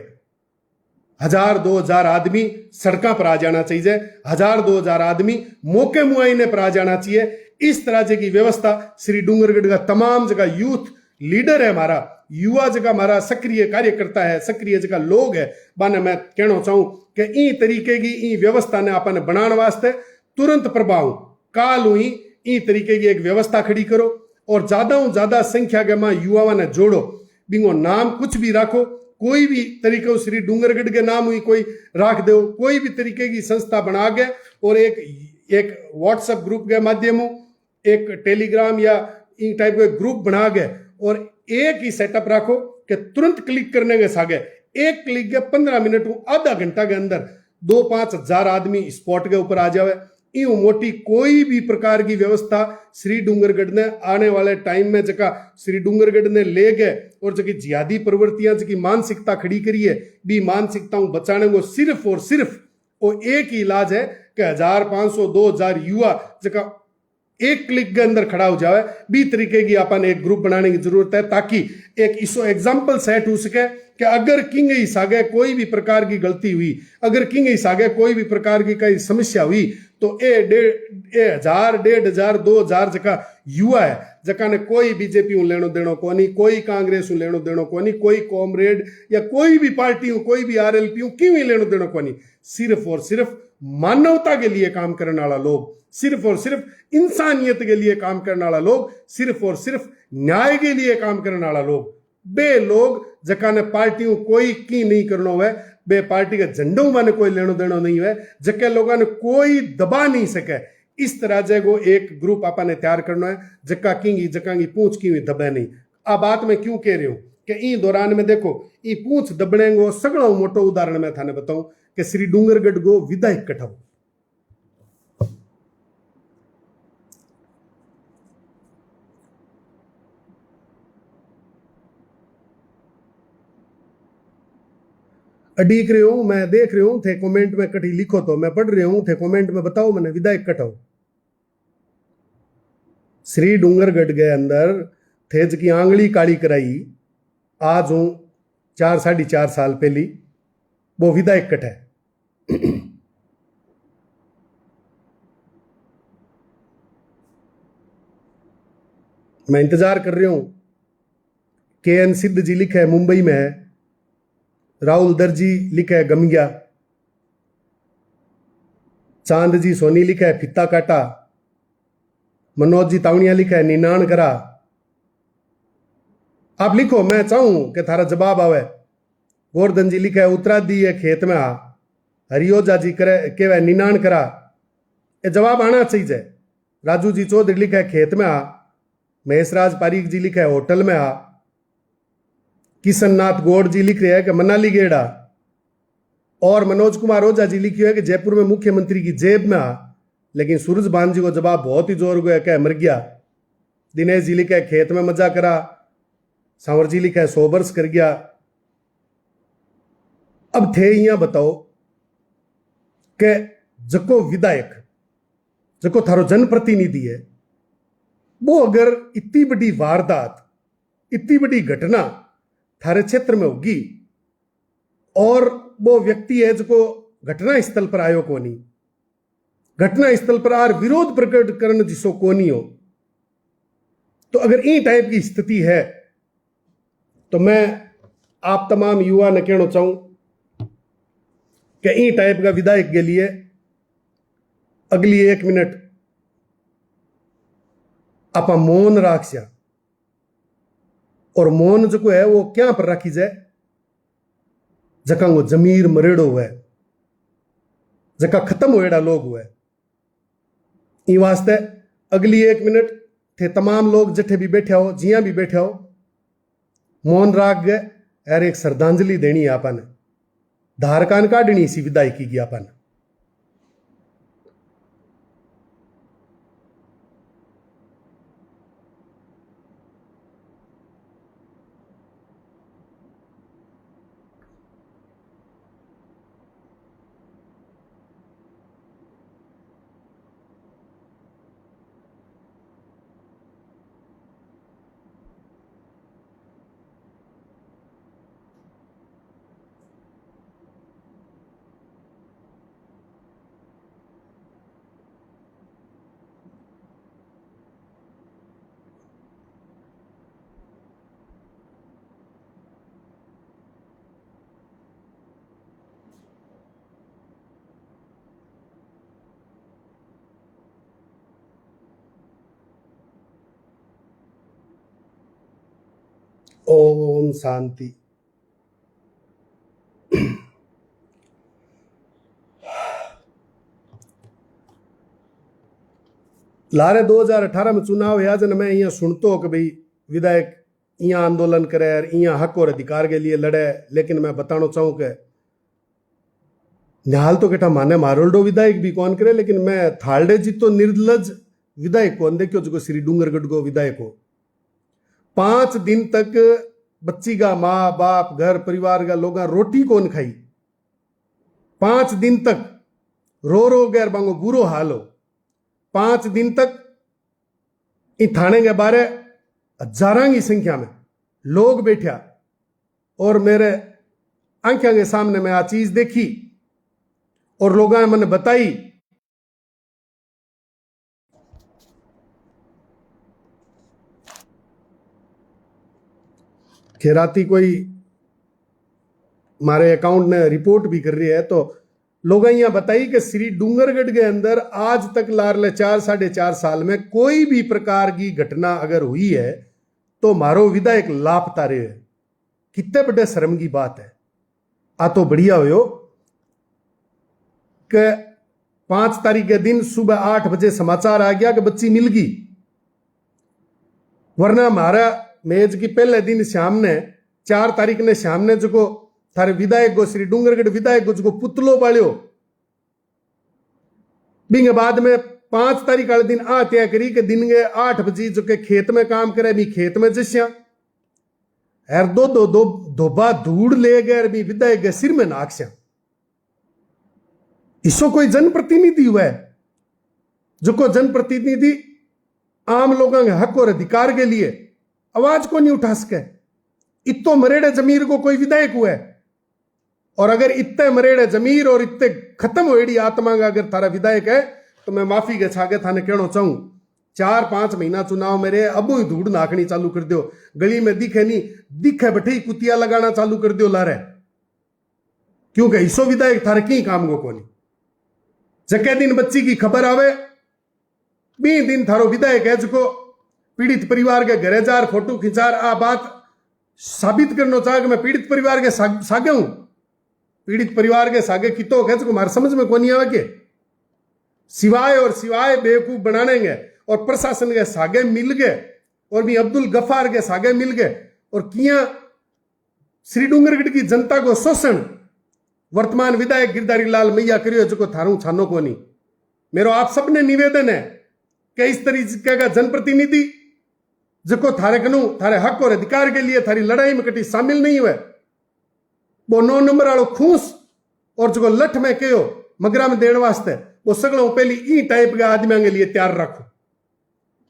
1000-2000 आदमी सड़कों पर आ जाना चाहिए, 1000-2000 आदमी मौके मुआयने पर आ जाना चाहिए। इस तरह की व्यवस्था श्री डूंगरगढ़ का तमाम जगह यूथ लीडर है, हमारा युवा जगह हमारा सक्रिय कार्यकर्ता है, सक्रिय जगह लोग है, बाने मैं कहना चाहूं कि ई तरीके की ई व्यवस्था ने अपन बनाने वास्ते तुरंत प्रभाव काल हुई ई तरीके की एक व्यवस्था खड़ी करो और ज्यादा संख्या के में युवाओं ने जोड़ो। बिंगो नाम कुछ भी राखो, कोई भी तरीके श्री डूंगरगढ़ के नाम हुई कोई राख दो, कोई भी तरीके की संस्था बना के और एक व्हाट्सएप ग्रुप के माध्यम, एक टेलीग्राम या इन टाइप के ग्रुप बना के और एक ही सेटअप राखो कि तुरंत क्लिक करने के सागे एक क्लिक के 15 मिनट आधा घंटा के अंदर 2-5 हजार आदमी स्पॉट के ऊपर आ जावे। यूं मोटी कोई भी प्रकार की व्यवस्था श्री डूंगरगढ़ ने आने वाले टाइम में जका श्री डूंगरगढ़ ने ले गए और जकी जिहादी प्रवृत्तियां जकी मानसिकता खड़ी करी है भी मानसिकताओं बचाने को सिर्फ और सिर्फ वो एक ही इलाज है कि 1500-2000 युवा जका एक क्लिक के अंदर खड़ा हो जाए। बी तरीके की अपन एक ग्रुप बनाने की जरूरत है ताकि एक इसो एग्जाम्पल सेट हो सके कि अगर किंग ही सागे कोई भी प्रकार की गलती हुई, अगर किंग ही सागे कोई भी प्रकार की कोई समस्या हुई तो 1000 1500 2000 जका युवा है जका ने कोई बीजेपी लेनो देनो को नहीं, कोई कांग्रेस लेनो देनो को नहीं, कोई कॉमरेड या कोई भी पार्टी हो, कोई भी आरएलपी क्यों लेनो देनो को नहीं, सिर्फ और सिर्फ मानवता के लिए काम करने वाला लोग, सिर्फ और सिर्फ इंसानियत के लिए काम करने वाला लोग, सिर्फ और सिर्फ न्याय के लिए काम करने वाला लोग, बे लोग जका ने पार्टियों कोई की नहीं करना हुआ, बे पार्टी के झंडों में कोई लेनो देनो नहीं है, जके लोगों ने कोई दबा नहीं सके। इस तरह जगो एक ग्रुप आपने तैयार करना है जका की पूछ की हुई दबे नहीं। आ बात मैं क्यों कह रही हूं कि ई दौरान में देखो ई पूछ दबने गो सगड़ो मोटो उदाहरण मैं थाने बताऊं कि श्री डूंगरगढ़ गो विधायक कटाओ, अडीक रहे हूं मैं, देख रहे हूं थे कमेंट में कटी लिखो तो मैं पढ़ रहे हूं थे कमेंट में बताओ मैंने विधायक कटाओ। श्री डूंगरगढ़ के अंदर थे की आंगली काली कराई आज हूं 4-4.5 साल पहली वो विधायक कटा है। मैं इंतजार कर रही हूं। KN सिद्ध जी लिखा है मुंबई में है, राहुल दर्जी लिखा है गमिया, चांद जी सोनी लिखा है फित्ता काटा, मनोज जी तावणिया लिखा है निनान करा। आप लिखो मैं चाहूं कि थारा जवाब आवे। गोवर्धन जी लिखा है उत्तरादी है खेत में आ, हरियोजा जी करे के निनान करा, ये जवाब आना चाहिए। राजू जी चौधरी लिखा है खेत में आ, महेशराज पारीक जी लिखा है होटल में आ, किशन नाथ गौड़ जी लिख रहे हैं कि मनाली गेड़ा, और मनोज कुमार ओझा जी लिखी है कि जयपुर में मुख्यमंत्री की जेब में आ। लेकिन सूरज बान जी को जवाब बहुत ही जोर गया क्या मर गया। दिनेश जी लिखा है खेत में मजा करा, सांवर जी लिखा है 100 वर्ष कर गया। अब थे यहां बताओ कि जको विधायक जको थारो जनप्रतिनिधि है वो अगर इतनी बड़ी वारदात इतनी बड़ी घटना थारे क्षेत्र में होगी और वो व्यक्ति है जो घटना स्थल पर आयो को नहीं, घटना स्थल पर आर विरोध प्रकट करने जिसो को नहीं हो, तो अगर ई टाइप की स्थिति है तो मैं आप तमाम युवा ने कहना चाहूं कि ई टाइप का विधायक के लिए अगली 1 मिनट आप मौन राखिया। और मौन जो है वो क्या पर राखी जाए जका वो जमीर मरेड़ो हुआ है, जका खत्म होएड़ा लोग हुआ है। ई वास्ते अगली 1 मिनट थे तमाम लोग जठे भी बैठे हो, जिया भी बैठे हो, मौन राग गए यार एक श्रद्धांजलि देनी है आपन, धारकान काढ़नी सी विदाई की गया अपन। ओम शांति। लारे 2018 में चुनाव है जन मैं यहाँ सुनतो हो कि भाई विधायक यहाँ आंदोलन करे और यहाँ हक और अधिकार के लिए लड़े, लेकिन मैं बताना चाहूँ कि निहाल तो केटा माने मारोल्डो विधायक भी कौन करे, लेकिन मैं थालडे जी तो निर्लज विधायक कौन देखियो जो श्री डूंगरगढ़ को विधायक हो। 5 दिन तक बच्ची का माँ बाप घर परिवार का लोग रोटी कौन खाई, 5 दिन तक रो रो गैर बांगो बुरो हाल हो। 5 दिन तक इन थाने के बारे हजारों की संख्या में लोग बैठा और मेरे आंखों के सामने मैं आ चीज देखी और लोगों ने मैंने बताई कि राती कोई हमारे अकाउंट ने रिपोर्ट भी कर रही है, तो लोगों ने यह बताई कि श्री डूंगरगढ़ के अंदर आज तक लारले 4-4.5 साल में कोई भी प्रकार की घटना अगर हुई है तो मारो विधायक लापता रहे। कितने बड़े शर्म की बात है। आ तो बढ़िया हो कि 5 तारीख के दिन सुबह 8 बजे समाचार आ गया कि बच्ची मिल गई, वरना हमारा मेज की पहले दिन शाम ने 4 तारीख ने शाम ने जो थारे विधायक को श्री डूंगरगढ़ विधायक को जो पुतलो बाल्यो, बिंगे बाद में 5 तारीख वाले दिन आ तय करी कि दिन के 8 बजे जो के खेत में काम करे, भी खेत में जस्या एर दो धोबा धूड़ ले गए भी विधायक के सिर में नाक्स्या। इसो कोई जनप्रतिनिधि हुआ है जो को जनप्रतिनिधि आम लोगों के हक और अधिकार के लिए आवाज को नहीं उठा सके। इतो मरेड़े जमीर को कोई विधायक हुआ है, और अगर इतने मरेड़े जमीर और इतने खत्म होएड़ी आत्मा का अगर थारा विधायक है तो मैं माफी के छागे थाने कहना चाहूं 4-5 महीना चुनाव मेरे अब ही धूड़ नाखनी चालू कर दो, गली में दिखे नहीं दिखे बैठे ही कुतिया लगाना चालू कर दो लारे, क्योंकि इसो विधायक थारे की काम को कोनी। जके दिन बच्ची की खबर आवे 20 दिन थारो विधायक है जो पीड़ित परिवार के घरे जार फोटो खिंचार आ बात साबित करना चाह कि मैं पीड़ित परिवार के सागे हूं। पीड़ित परिवार के सागे कितो है जो हमारे समझ में को नहीं आवे के सिवाय बेवकूफ बनाने गए और प्रशासन के सागे मिल गए और भी अब्दुल गफार के सागे मिल गए और किया श्री डूंगरगढ़ की जनता को शोषण वर्तमान विधायक गिरधारी लाल मैया करियो जो थारू छानो को नहीं। मेरो आप सबने निवेदन है कि इस तरीके का जनप्रतिनिधि जो थारे कनु थारे हक और अधिकार के लिए थारी लड़ाई में कटी शामिल नहीं हुए, वो 9 नंबर वालों खूस और जो लठ में कहो मगरा में देने वास्ते वो सगलों पहली ई टाइप के आदमियों के लिए तैयार रखो।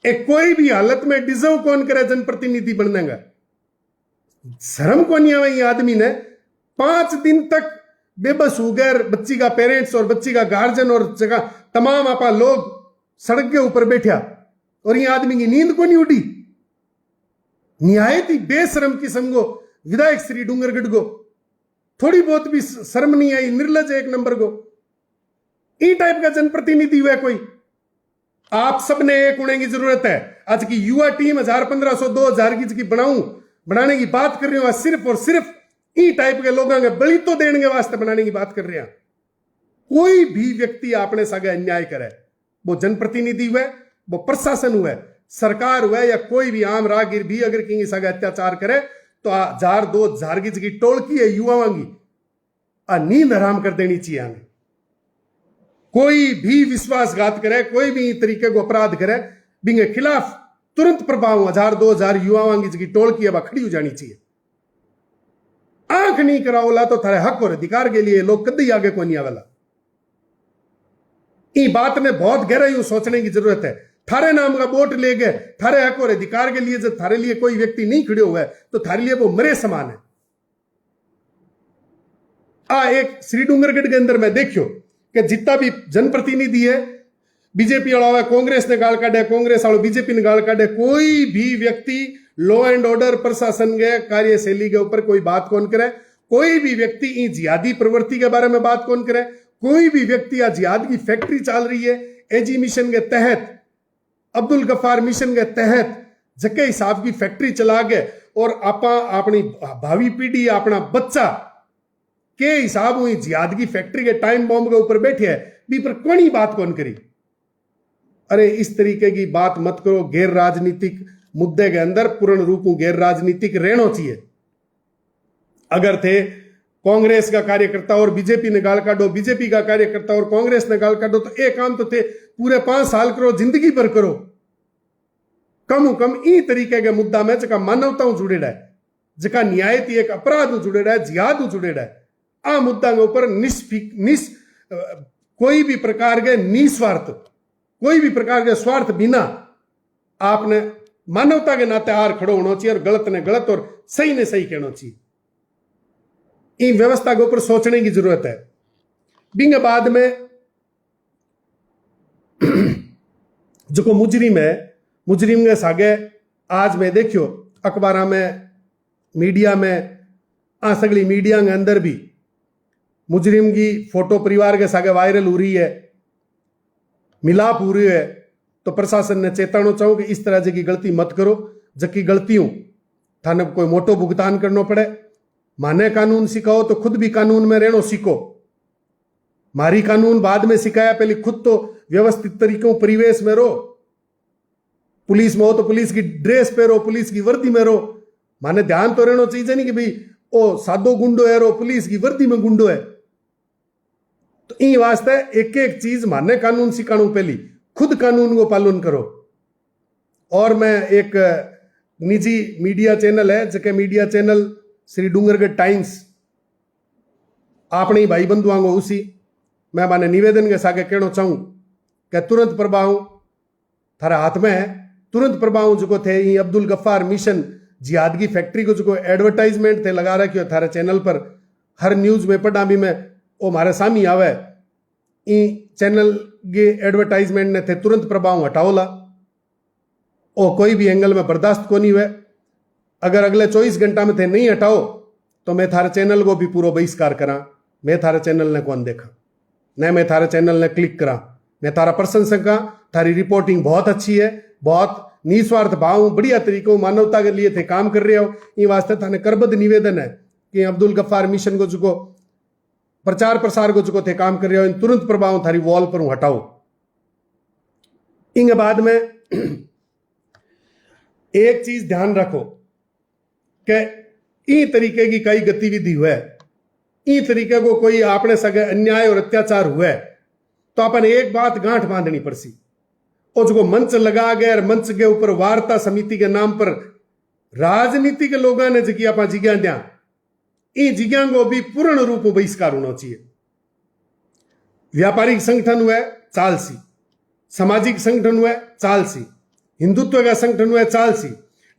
एक कोई भी हालत में डिजर्व कौन करे जनप्रतिनिधि बनने का, शर्म को नहीं आवे। ये आदमी ने 5 दिन तक बेबस हो गए, बच्ची का पेरेंट्स और बच्ची का गार्जियन और जगह तमाम आपा लोग सड़क के ऊपर बैठा और ये आदमी की नींद को नहीं उठी। निहायत बेशरम किस्म को विधायक श्री डूंगरगढ़ को थोड़ी बहुत भी शर्म नहीं आई, निर्लज 1 नंबर को। ई टाइप का जनप्रतिनिधि हुआ कोई। आप सबने एक होने की जरूरत है। आज की युवा टीम 1500 2000 की बनाने की बात कर रही हूं, सिर्फ और सिर्फ ई टाइप के लोगों के बलि तो देने के वास्ते बनाने की बात कर रहे हैं। कोई भी व्यक्ति आपने सागे अन्याय करे वो जनप्रतिनिधि हुए वो प्रशासन हुआ, सरकार हुआ, या कोई भी आम राहगीर भी अगर किसी सगा अत्याचार करे तो 1000-2000 की जगह टोलकी है युवाओं की नींद हराम कर देनी चाहिए। हमें कोई भी विश्वासघात करे, कोई भी तरीके को अपराध करे, बिंगे खिलाफ तुरंत प्रभाव 1000-2000 युवाओं की जगह टोलकी अब खड़ी हो जानी चाहिए। आंख नहीं कराओला तो थारे हक और अधिकार के लिए लोग कभी आगे को नहीं आवेला। इस बात में बहुत गहराई सोचने की जरूरत है। थारे नाम का वोट ले गए, थारे हक और अधिकार के लिए जब थारे लिए कोई व्यक्ति नहीं खड़े हुआ है तो थारे लिए वो मरे समान है। एक श्री डूंगरगढ़ के अंदर मैं देखियो कि जितना भी जनप्रतिनिधि है, बीजेपी वाला कांग्रेस ने गाल काटे, कांग्रेस वालों बीजेपी ने गाल काटे, कोई भी व्यक्ति लॉ एंड ऑर्डर प्रशासन के कार्यशैली के ऊपर कोई बात कौन करे, कोई भी व्यक्ति इन जिहादी प्रवृत्ति के बारे में बात कौन करे, कोई भी व्यक्ति या जिहाद की फैक्ट्री चल रही है एजी मिशन के तहत, अब्दुल गफ्फार मिशन के तहत जके हिसाब की फैक्ट्री चला गए और आपा अपनी भावी पीढ़ी अपना बच्चा के हिसाब हुई जिहाद की फैक्ट्री के टाइम बॉम्ब के ऊपर बैठे है, भी पर कोई बात कौन करी। अरे इस तरीके की बात मत करो। गैर राजनीतिक मुद्दे के अंदर पूर्ण रूप गैर राजनीतिक रहना चाहिए। अगर थे कांग्रेस का कार्यकर्ता और बीजेपी ने गाल काटो, बीजेपी का कार्यकर्ता और कांग्रेस ने गाल काटो, तो एक काम तो थे पूरे 5 साल करो, जिंदगी भर करो। कम कम इन तरीके के मुद्दा में जका मानवता जुड़ेड़ा है, जका न्याय थी एक अपराध जुड़ेड़ा है, जिहाद जुड़ेड़ा है, आ मुद्दा के ऊपर कोई भी प्रकार के निस्वार्थ, कोई भी प्रकार के स्वार्थ बिना आपने मानवता के नाते आर खड़ो होना चाहिए और गलत ने गलत और सही ने सही कहना चाहिए। इन व्यवस्था के ऊपर सोचने की जरूरत है। बिंग बाद में जो मुजरिम है, मुजरिम के सागे आज मैं देखियो अखबार में, मीडिया में, सगली मीडिया के अंदर भी मुजरिम की फोटो परिवार के सागे वायरल हो रही है, मिलाप हो रही है। तो प्रशासन ने चेतावनी चाहूं कि इस तरह की गलती मत करो, जबकि गलतियों थाने कोई मोटो भुगतान करना पड़े। माने कानून सिखाओ तो खुद भी कानून में रहना सीखो। मारी कानून बाद में सिखाया, पहले खुद तो व्यवस्थित तरीकों परिवेश में रहो। पुलिस में हो तो पुलिस की ड्रेस पहनो, पुलिस की वर्दी में रहो। माने ध्यान तो रहना चाहिए नहीं कि भाई ओ सादो गुंडो है रो, पुलिस की वर्दी में गुंडो है। तो इन वास्ते एक एक चीज माने कानून सिखाणु, पहली खुद कानून को पालन करो। और मैं एक निजी मीडिया चैनल है, जके media channel Shri Dungargarh times, अपने भाई बंधुओं को उसी मैं माने निवेदन के साथ कहना चाहूं कि तुरंत प्रभाव थारा हाथ में है। तुरंत प्रभाव जो थे ये अब्दुल गफ्फार मिशन जिहाद की फैक्ट्री को जो एडवर्टाइजमेंट थे लगा रखी हो थारे चैनल पर, हर न्यूज में पढ़ा भी मैं वो हमारे सामने आवे। चैनल के एडवर्टाइजमेंट ने थे तुरंत प्रभाव हटाओला, ओ कोई भी एंगल में बर्दाश्त को नहीं हुए। अगर अगले 24 घंटा में थे नहीं हटाओ तो मैं थारे चैनल को भी पूरा बहिष्कार करा। मैं थारे चैनल ने कौन देखा, न मैं थारे चैनल ने क्लिक करा। मैं थारा प्रशंसक हाँ, थारी रिपोर्टिंग बहुत अच्छी है, बहुत निस्वार्थ भाव बढ़िया तरीकों मानवता के लिए थे काम कर रहे हो। ये वास्ते थाने करबद्ध निवेदन है कि अब्दुल गफ्फार मिशन को जो प्रचार प्रसार को जो थे काम कर रहे हो, इन तुरंत प्रभाव थारी वॉल पर हटाओ। इन बाद में एक चीज ध्यान रखो कि इन तरीके की कई गतिविधि हुए, इन तरीके को कोई आपने सगे अन्याय और अत्याचार हुए तो अपन एक बात गांठ बांधनी पड़सी। और जो मंच लगा गए, मंच के ऊपर वार्ता समिति के नाम पर राजनीति के लोगों ने जी आप जिज्ञा दिया, इन जिज्ञा को भी पूर्ण रूप में बहिष्कार होना चाहिए। व्यापारिक संगठन हुए चालसी, सामाजिक संगठन हुए चालसी, हिंदुत्व का संगठन हुए चालसी,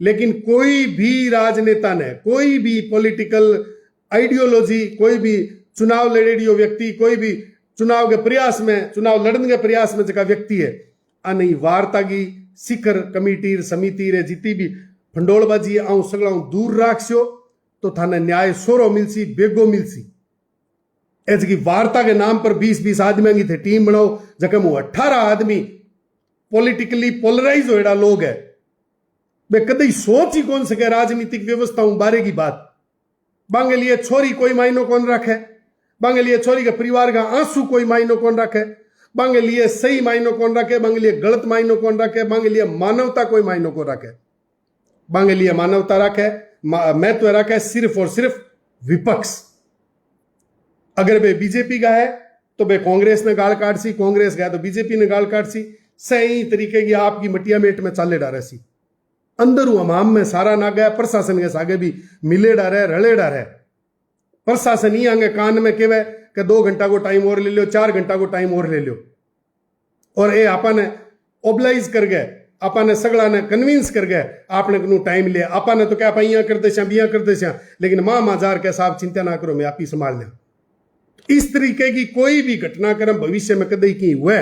लेकिन कोई भी राजनेता ने, कोई भी पॉलिटिकल आइडियोलॉजी, कोई भी चुनाव लड़ेडियो व्यक्ति, कोई भी चुनाव के प्रयास में, चुनाव लड़ने के प्रयास में जगह व्यक्ति है नहीं वार्ता की शिखर कमेटी समिति रे जितनी भी फंडोलबाजी आऊं सगला दूर राखस्यो तो थाने न्याय सोरो मिलसी, बेगो मिलसी। ऐसे की वार्ता के नाम पर 20-20 आदमी की थे टीम बनाओ, जगह मुंह 18 आदमी पॉलिटिकली पोलराइज होएड़ा लोग है। वे कभी सोच ही कौन सके राजनीतिक व्यवस्थाओं बारे की बात। बांगे लिए छोरी कोई मायनो कौन रखे, बांगे लिए छोरी के परिवार का आंसू कोई मायनो कौन रखे, बांगे लिए सही मायनो कौन रखे, बांगे लिए गलत मायनो कौन रखे, बांगे लिए मानवता कोई मायनो को रखे, बांगे लिए मानवता रखे, महत्व रखे सिर्फ और सिर्फ विपक्ष। अगर वे बीजेपी का है तो वे कांग्रेस ने गाल काट सी, कांग्रेस गया तो बीजेपी ने गाल काट सी। सही तरीके की आपकी मटिया मेट में चाले डारे सी, अंदर हमाम में सारा ना गया। प्रशासन के सागे भी मिले डारे, रले डारे। प्रशासन ही आगे कान में केवे कि 2 घंटा को टाइम और ले लो, 4 घंटा को टाइम और ले लो, और ये आपने ओबलाइज कर गए, आपने सगड़ा ने कन्विंस कर गए, आपने कनु टाइम लिया। आपने तो क्या पाइया करते छा, बिया करते छा, लेकिन मां माजार के साहब चिंता ना करो, मैं आप ही संभाल लिया। इस तरीके की कोई भी घटनाक्रम भविष्य में कदे की हुआ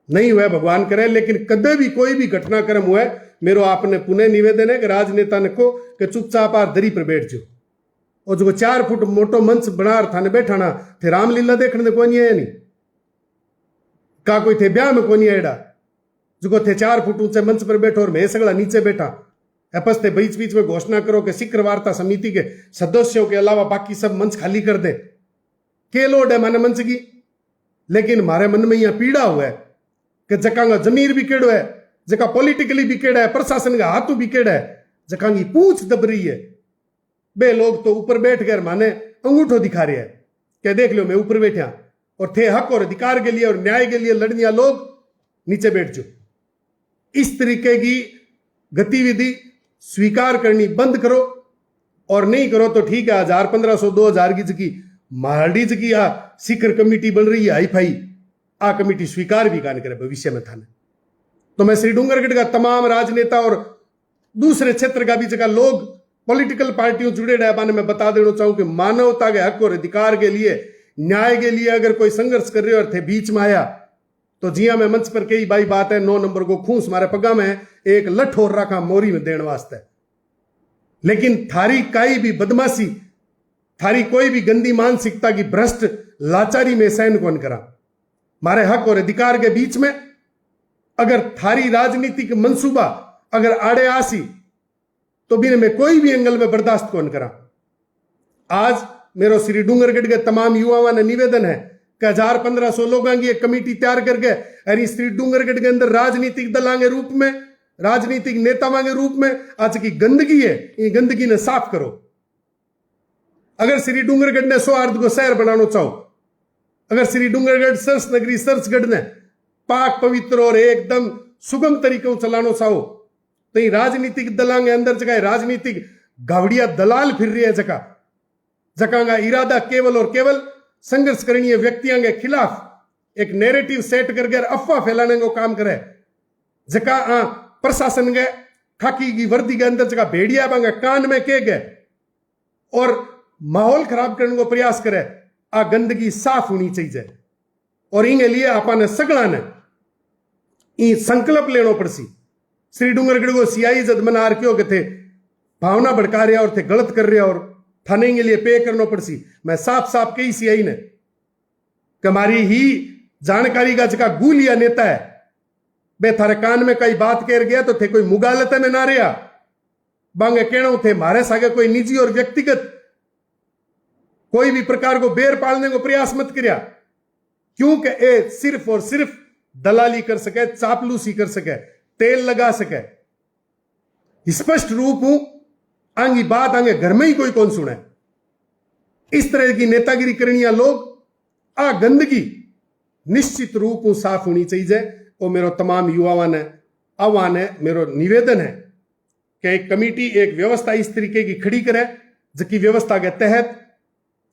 नहीं हुआ, भगवान करे, लेकिन कदे भी कोई भी घटनाक्रम हुआ, मेरो आपने पुनः निवेदन है कि राजनेता ने को कि चुपचाप आ दरी पर बैठ जाओ। और जो 4 फुट मोटो मंच बना थाने बैठाना थे, रामलीला देखने को नहीं है, नहीं का कोई थे ब्याह में को नहीं आएडा, जो थे 4 फुट ऊंचे मंच पर बैठो और मैं सगला नीचे बैठा। आपस थे बीच बीच में घोषणा करो कि शिखर वार्ता समिति के सदस्यों के अलावा बाकी सब मंच खाली कर दे। के लोड है माने मंच की, लेकिन हमारे मन में यह पीड़ा हुआ है कि जका जमीर भी केड़ो है, जका पॉलिटिकली भी केड़ा है, प्रशासन का हाथों भी केड़ा है, जका की पूछ दब रही है। बे लोग तो ऊपर बैठ कर माने अंगूठो दिखा रहे हैं कि देख लो मैं ऊपर बैठा, और थे हक और अधिकार के लिए और न्याय के लिए लड़निया लोग नीचे बैठ जाओ। इस तरीके की गतिविधि स्वीकार करनी बंद करो, और नहीं करो तो ठीक है 1000 1500 2000 की मारडीज की आ शिखर कमेटी बन रही है हाई फाई, आ कमेटी स्वीकार भी कान करे भविष्य में थाने। तो मैं श्री डूंगरगढ़ का तमाम राजनेता और दूसरे क्षेत्र का भी जगह लोग पॉलिटिकल पार्टियों जुड़े रहने में बता देना चाहूं कि मानवता के हक और अधिकार के लिए, न्याय के लिए अगर कोई संघर्ष कर रहे हो और थे बीच में आया तो जिया में मंच पर कई बाई बात है, 9 नंबर को खूंस मारे पगा में एक लठ और रखा मोरी में देने वास्ते। लेकिन थारी काई भी बदमाशी, थारी कोई भी गंदी मानसिकता की भ्रष्ट लाचारी में सहन कौन करा। मारे हक और अधिकार के बीच में अगर थारी राजनीतिक मंसूबा अगर आड़े आसी तो भी मैं कोई भी एंगल में बर्दाश्त कौन करा। आज मेरो श्री डूंगरगढ़ के तमाम युवाओं ने निवेदन है कि 1000 1500 लोगों की एक कमेटी तैयार करके यानी श्री डूंगरगढ़ के अंदर राजनीतिक दलों के रूप में, राजनीतिक नेताओं के रूप में आज की गंदगी है, ये गंदगी ने साफ करो। अगर श्री डूंगरगढ़ ने सौहार्द को शहर बनाना चाहो, अगर श्री डूंगरगढ़ सरस नगरी सरसगढ़ ने पाक पवित्र और एकदम सुगम तरीकों चलाना चाहो तो ये राजनीतिक दलों के अंदर जगह राजनीतिक गावड़िया दलाल फिर रही है, जगह का इरादा केवल और केवल संघर्ष करनी है व्यक्तियों के खिलाफ एक नैरेटिव सेट करके अफवाह फैलाने को काम करे। जगह प्रशासन के खाकी की वर्दी के अंदर जगह भेड़िया बांगे कान में के गए और माहौल खराब करने को प्रयास करे। आ गंदगी साफ होनी चाहिए और इनके लिए आपने सगड़ा ने संकल्प लेना पड़सी। श्री डूंगरगढ़ को सीआई जद मना रखे हो थे भावना भड़का रहे और थे गलत कर रहे और थाने के लिए पे करना पड़सी। मैं साफ साफ कही सीआई ने कि हमारी ही जानकारी का जगह गुलिया नेता है, बे थारे कान में कई बात कह गया तो थे कोई मुगालत में ना रहा बांगे कहना थे मारे सागे कोई निजी और व्यक्तिगत कोई भी प्रकार को बेर पालने को प्रयास मत करिया, क्योंकि ए सिर्फ और सिर्फ दलाली कर सके, चापलूसी कर सके, तेल लगा सके। स्पष्ट रूप हूं आंगी बात आगे घर में ही कोई कौन सुने। इस तरह की नेतागिरी करनिया लोग आ गंदगी निश्चित रूप हूं साफ होनी चाहिए। और मेरो तमाम युवाओं ने आह्वान है, मेरो निवेदन है कि एक कमेटी एक व्यवस्था इस तरीके की खड़ी करे जिसकी व्यवस्था के तहत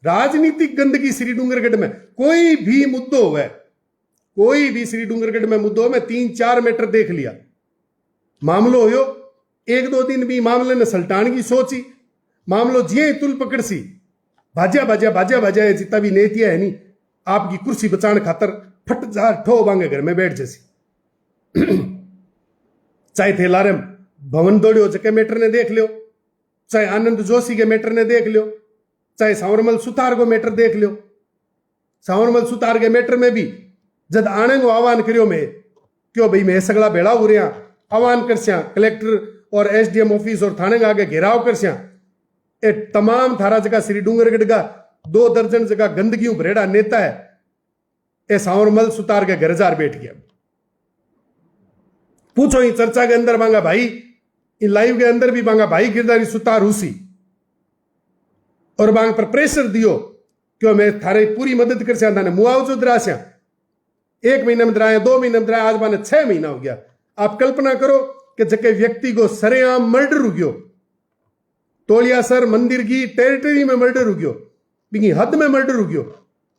राजनीतिक गंदगी श्री डूंगरगढ़ में कोई भी मुद्दो है, कोई भी श्री डूंगरगढ़ में मुद्दो में 3-4 मीटर देख लिया मामलो हो 1-2 दिन भी मामले ने सल्टान की सोची मामलो जिये तुल पकड़ सी भाजा भाजा भाजा भाजा है जितना भी नेतिया है नहीं आपकी कुर्सी बचाने खातर फट जा ठो बांगे घर में बैठ जैसी। चाहे थे लारम भवन दौड़ियो जके मैटर ने देख लियो, चाहे आनंद जोशी के मैटर ने देख लियो, चाहे सांवरमल सुतार को मैटर देख लियो। सांवरमल सुतार के मैटर में भी जब आने को आह्वान करियो मैं क्यों भाई मैं सगला बेड़ा हो रहा आह्वान कर कलेक्टर और एसडीएम ऑफिस और थाने के आगे घेराव कर ए तमाम थारा जगह श्री डूंगरगढ़ का 2 दर्जन जगह गंदगी भरेड़ा नेता है ए सांवरमल सुतार के घर जार बैठ गया। पूछो ही चर्चा के अंदर मांगा भाई, इन लाइव के अंदर भी मांगा भाई गिरधारी सुतार हुसी और मांग पर प्रेशर दियो क्यों मैं थारे पूरी मदद कर सकता मुआवजो दरास्या 1 महीने में दराया 2 महीने में दराया आज माने 6 महीना हो गया। आप कल्पना करो कि जके व्यक्ति को सरेआम मर्डर हो गयो, तोलियासर मंदिर की टेरिटरी में मर्डर हो गयो, बिगी हद में मर्डर हो गयो,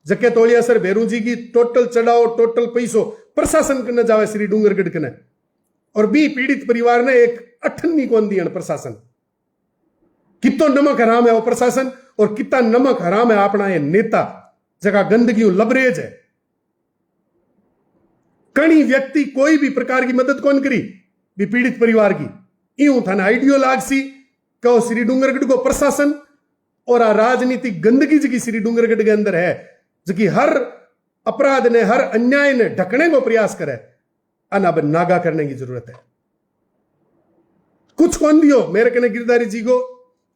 जके तोलियासर भैरू जी की टोटल चढ़ाओ टोटल पैसो प्रशासन करने जावे श्री डूंगरगढ़ कने और बी पीड़ित परिवार ने एक अठन्नी कौन दिया प्रशासन। कितो नमक हराम है वो प्रशासन और कितना नमक हराम है अपना ये नेता जगह गंदगी लबरेज है। कई व्यक्ति कोई भी प्रकार की मदद कौन करी भी पीड़ित परिवार की, यूं था ना आइडियो लागसी कहो श्री डूंगरगढ़ को प्रशासन और आ राजनीतिक गंदगी जी श्री डूंगरगढ़ के अंदर है जो कि हर अपराध ने हर अन्याय ने ढकने को प्रयास करे, अब नागा करने की जरूरत है। कुछ कौन दियो मेरे कने गिरधारी जी को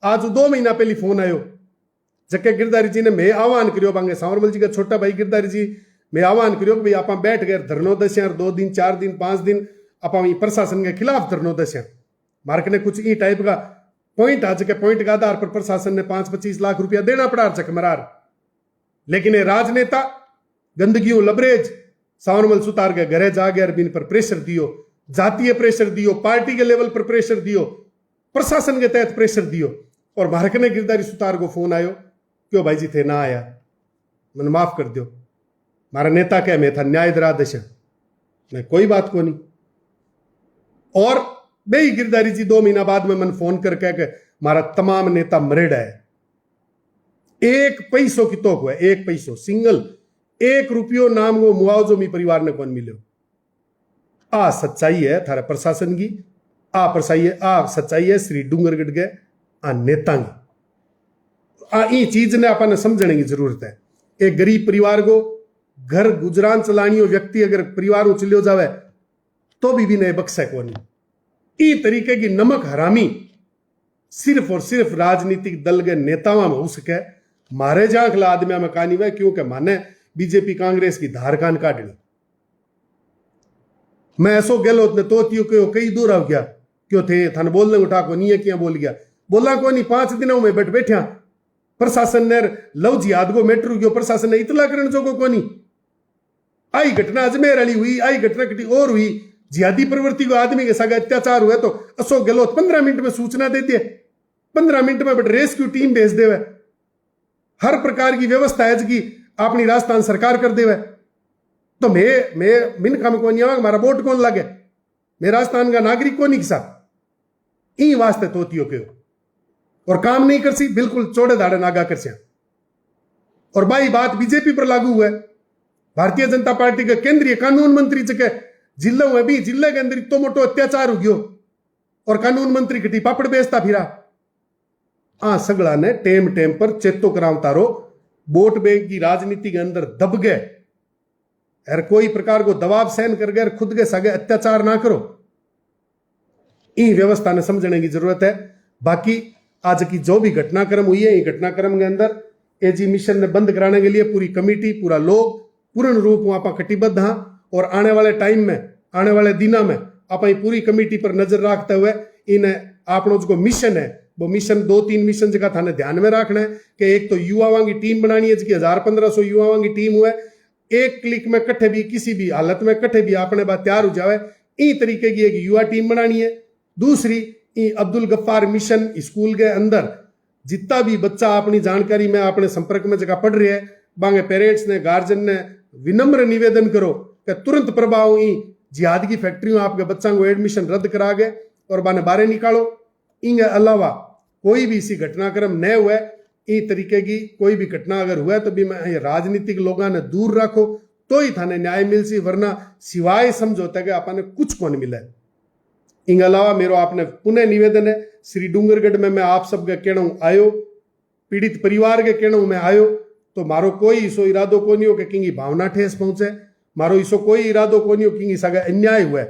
आज 2 महीना पहले फोन आयो जके गिरधारी जी ने मैं आह्वान करियो बांगे सांवरमल जी का छोटा भाई गिरधारी जी मैं आह्वान करियो कि भाई आप बैठ गए धरनो दस्या 2 दिन 4 दिन 5 दिन आप प्रशासन के खिलाफ धरनो दस्या मार्क ने कुछ ई टाइप का पॉइंट आज के पॉइंट के आधार पर प्रशासन ने 5-25 लाख रुपया देना पड़ा चकमरार। लेकिन ये राजनेता गंदगी लबरेज सांवरमल सुतार के घरे जा गए बिन पर प्रेशर दियो, जातीय प्रेशर दियो, पार्टी के लेवल पर प्रेशर दियो, प्रशासन के तहत प्रेशर दियो और मार्क ने गिरधारी सुतार को फोन आयो क्यों भाई जी थे ना आया मैंने माफ कर दो मारा नेता क्या मैं था न्याय दरा दशा मैं कोई बात को नहीं। और भाई गिरधारी जी 2 महीना बाद में मन फोन करके के मारा तमाम नेता मरेड़ा है, 1 पैसों की तो हुआ 1 पैसों सिंगल 1 रुपयो नाम वो मुआवजो मी परिवार ने कौन मिले। आ सच्चाई है थारे प्रशासन की, आ सच्चाई है श्री डूंगरगढ़ के आ नेता की। चीज ने अपन समझने की जरूरत है। एक गरीब परिवार को घर गुजरान चलानी हो व्यक्ति अगर परिवार चलियो जावे तो भी नहीं बख्शे कौन। ई तरीके की नमक हरामी सिर्फ और सिर्फ राजनीतिक दल के नेताओं में हो सके, मारे जाखला आदमिया में कहानी हुआ क्योंकि माने बीजेपी कांग्रेस की धार कान काटनी। मैं ऐसो गहलोत ने तो कई दूर आ गया क्यों थे थाने बोलने उठा को नहीं है क्या बोल गया बोला को नहीं 5 दिनों में बैठा प्रशासन ने लव जिहाद को मेट्रो गयो प्रशासन ने इतला करण जो को नहीं। आई घटना अजमेर वाली हुई, आई घटना कटी और हुई, जिहादी प्रवृत्ति को आदमी के साथ अत्याचार हुआ तो अशोक गहलोत 15 मिनट में सूचना दे दिए, 15 मिनट में बट रेस्क्यू टीम भेज देवे, हर प्रकार की व्यवस्था है कि अपनी राजस्थान सरकार कर देवे। तो मैं मिन काम को नहीं आवा हमारा वोट कौन लगे, मैं राजस्थान का नागरिक को नहीं किसा ई वास्ते तोतियों के और काम नहीं कर सी बिल्कुल चौड़े दाड़े नागा कर सिया। और भाई बात बीजेपी पर लागू हुआ है, भारतीय जनता पार्टी के केंद्रीय कानून मंत्री जगह जिले में भी जिले के अंदर तो मोटो अत्याचार हो गयो और कानून मंत्री घटी पापड़ बेचता फिरा। सगड़ा ने टेम टेम पर चेतो कराव तारो वोट बैंक की राजनीति के अंदर दब गए यार, कोई प्रकार को दबाव सहन कर गए, खुद के सगे अत्याचार ना करो। इन व्यवस्था ने समझने की जरूरत है। बाकी आज की जो भी घटनाक्रम हुई है, ये घटनाक्रम के अंदर एजी मिशन ने बंद कराने के लिए पूरी कमेटी पूरा लोग पूर्ण रूप वहां पर कटिबद्ध हाँ और आने वाले टाइम में आने वाले दिनों में आप पूरी कमेटी पर नजर रखते हुए इन आपनों जो मिशन है वो मिशन 2-3 मिशन जगह थाने ध्यान में रखना है कि एक तो युवाओं की टीम बनानी है जिसकी 1000-1500 युवाओं की टीम हुआ, एक क्लिक में कट्ठे भी किसी भी हालत में कट्ठे भी अपने बात तैयार हो जाए, इन तरीके की एक युवा टीम बनानी है। दूसरी अब्दुल गफ्फार मिशन स्कूल के अंदर जितना भी बच्चा अपनी जानकारी में अपने संपर्क में जगह पढ़ रहे हैं बांगे पेरेंट्स ने गार्जियन ने विनम्र निवेदन करो कि तुरंत प्रभाव जिहाद की फैक्ट्रियों आपके बच्चों को एडमिशन रद्द करा गए और बाने बारे निकालो। इनके अलावा कोई भी इसी घटनाक्रम न हुए, इस तरीके की कोई भी घटना अगर हुआ तो भी मैं राजनीतिक लोगों ने दूर रखो तो ही थाने न्याय मिल सी, वरना सिवाय समझौता के आपने कुछ कौन मिला। इनके अलावा मेरा आपने पुनः निवेदन है श्री डूंगरगढ़ में मैं आप सबके कहना आयो, पीड़ित परिवार के कहना मैं आयो तो मारो कोई इसो इरादो को नहीं हो कि किंगी भावना ठेस पहुंचे, मारो इसो कोई इरादो को नहीं हो किंगी सगा अन्याय हुआ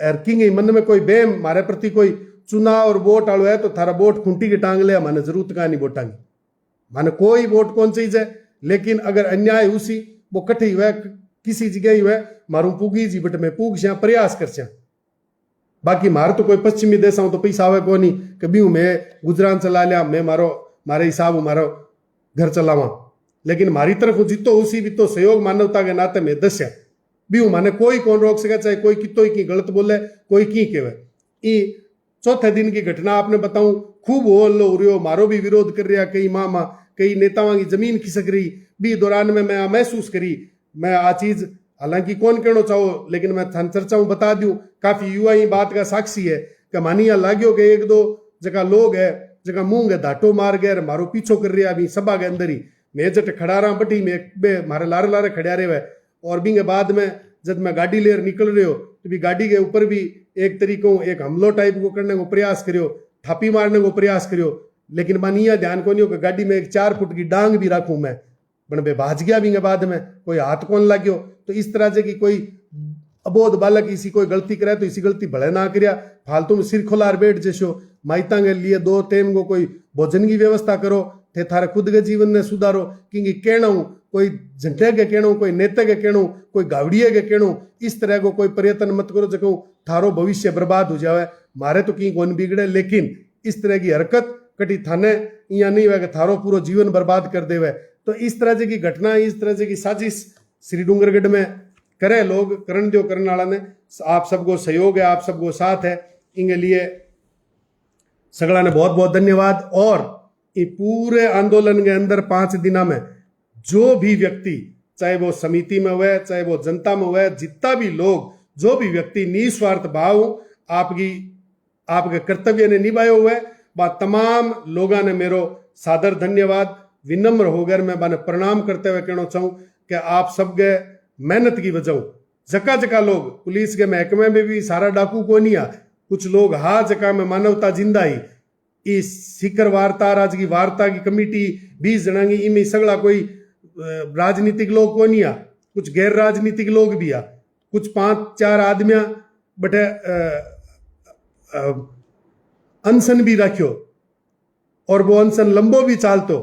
और किंगी मन में कोई बेम मारे प्रति कोई चुनाव और वोट आलो है तो थारा वोट खूंटी की टांग ले माने जरूरत का नहीं वोटांगी, माने कोई वोट कौन चाहिए। लेकिन अगर अन्याय उसी वो कठे हुए किसी जगह ही हुए मारू पूगी जी बट मैं पूग श्या प्रयास कर श्या। बाकी मारे तो कोई पश्चिमी देश तो पैसा आवे को नहीं कभी मैं गुजरात चला लिया मैं मारे हिसाब मारो घर चलावा, लेकिन मारी तरफ जितो उसी भी तो सहयोग मानवता के नाते मैं दस्या भी हूं माने कोई कौन रोक सके, चाहे कोई कितो की गलत बोले कोई की कहे। ई चौथे दिन की घटना आपने बताऊं खूब हो लो रियो मारो भी विरोध कर रहा, कई मामा कई नेताओं की जमीन खिसक रही भी दौरान में मैं महसूस करी। मैं आ चीज हालांकि कौन कहना चाहो लेकिन मैं चर्चा बता दूं काफी युवा ही बात का साक्षी है कि मानिया लाग्यो के एक दो जगह लोग है जगह मुंह के धाटो मार गए मारो पीछो कर रहा अभी सभा के अंदर ही मैं जट खड़ा रहा बटी में मारे लारे लारे खड़ा रहे। और भी बाद में जब मैं गाड़ी लेकर निकल रहे हो तो भी गाड़ी के ऊपर भी एक तरीकों एक हमलो टाइप को करने को प्रयास करियो, थापी मारने को प्रयास करियो, लेकिन मानिया ध्यान को नहीं हो कि गाड़ी में एक 4 फुट की डांग भी रखूं मैं बन बे भाज गया भी बाद में कोई हाथ कौन लाग्यो। तो इस तरह से कि कोई अबोध बालक इसी कोई गलती करे तो इसी गलती भले ना करिया फालतू में सिर खोलार बैठ जैसो माइता के लिए 2 टाइम को कोई भोजन की व्यवस्था करो थे थारे खुद के जीवन ने सुधारो। क्योंकि कहना कोई झंडे के कहणु कोई नेता के कहणु कोई गावड़िए के कहणु इस तरह को कोई प्रयत्न मत करो जो थारो भविष्य बर्बाद हो जाए। मारे तो कहीं कौन बिगड़े लेकिन इस तरह की हरकत कटी थाने या नहीं हुआ कि थारो पूरा जीवन बर्बाद कर देवे। तो इस तरह की घटना इस तरह की साजिश श्री डूंगरगढ़ में करे लोग करण जो करने वाला ने आप सबको सहयोग है आप सबको साथ है इनके लिए सगड़ा ने बहुत बहुत धन्यवाद। और ये पूरे आंदोलन के अंदर 5 दिना में जो भी व्यक्ति चाहे वो समिति में हुए चाहे वो जनता में हुए जितना भी लोग जो भी व्यक्ति निस्वार्थ भाव आपके कर्तव्य ने निभाए हुए वह तमाम लोगों ने मेरो सादर धन्यवाद विनम्र होकर मैं बने प्रणाम करते हुए कहना चाहूँ कि आप सबके मेहनत की वजह जका जका लोग पुलिस के महकमे में भी सारा डाकू को नहीं आ कुछ लोग हा जका में मानवता जिंदा ही इस शिखर वार्ता राज की वार्ता की कमेटी 20 जना की इनमें सगड़ा कोई राजनीतिक लोग को नहीं आ कुछ गैर राजनीतिक लोग भी आ कुछ 5-4 आदमिया बटे अनशन भी रखियो और वो अनशन लंबो भी चालतो।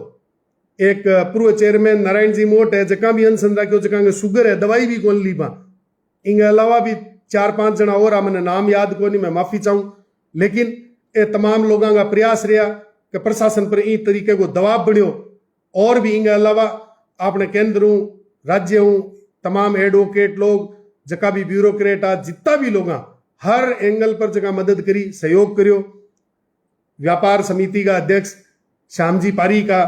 एक पूर्व चेयरमैन नारायण जी मोट है जका भी अनशन रखियो जका शुगर है दवाई भी कौन ली पा इनके अलावा भी 4-5 जना और मैंने नाम याद को नहीं मैं माफी चाहूँ। लेकिन ये तमाम लोगों का प्रयास रहा कि प्रशासन पर इस तरीके को दबाव बढ़ियो और भी इनके अलावा अपने केंद्र हूँ राज्य हूँ तमाम एडवोकेट लोग जका भी ब्यूरोक्रेट आ जितना भी लोग हर एंगल पर जगह मदद करी सहयोग करियो। व्यापार समिति का अध्यक्ष श्यामजी पारी का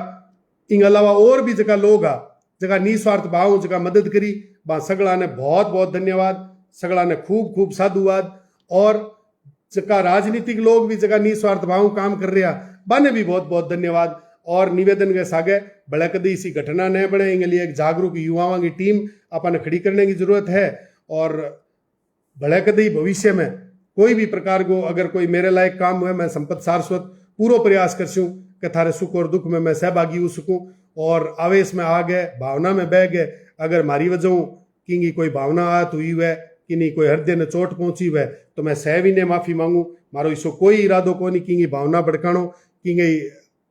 इन अलावा और भी जगह लोग आ जगह निस्वार्थ भाव जगह मदद करी बा सगड़ा ने बहुत बहुत धन्यवाद सगड़ा ने खूब खूब साधुवाद। और जगह राजनीतिक लोग भी जगह निस्वार्थ भाव काम कर रहा बाने भी बहुत बहुत धन्यवाद। और निवेदन के सागे बड़े कदी इसी घटना न बने इनके लिए एक जागरूक युवाओं की टीम अपन खड़ी करने की जरूरत है। और बड़े कदी भविष्य में कोई भी प्रकार को अगर कोई मेरे लायक काम हुए मैं संपत सारस्वत पूरा प्रयास कर सकूँ कि थारे सुख और दुख में मैं सहभागी हो सकूँ। और आवेश में आ गए भावना में बह गए अगर मारी वजह कि कोई भावना आत हुई है कि नहीं कोई हृदय ने चोट पहुंची हुए तो मैं सह भी ने माफी मांगू मारो इसको कोई इरादो को नहीं कि भावना भड़कानो कि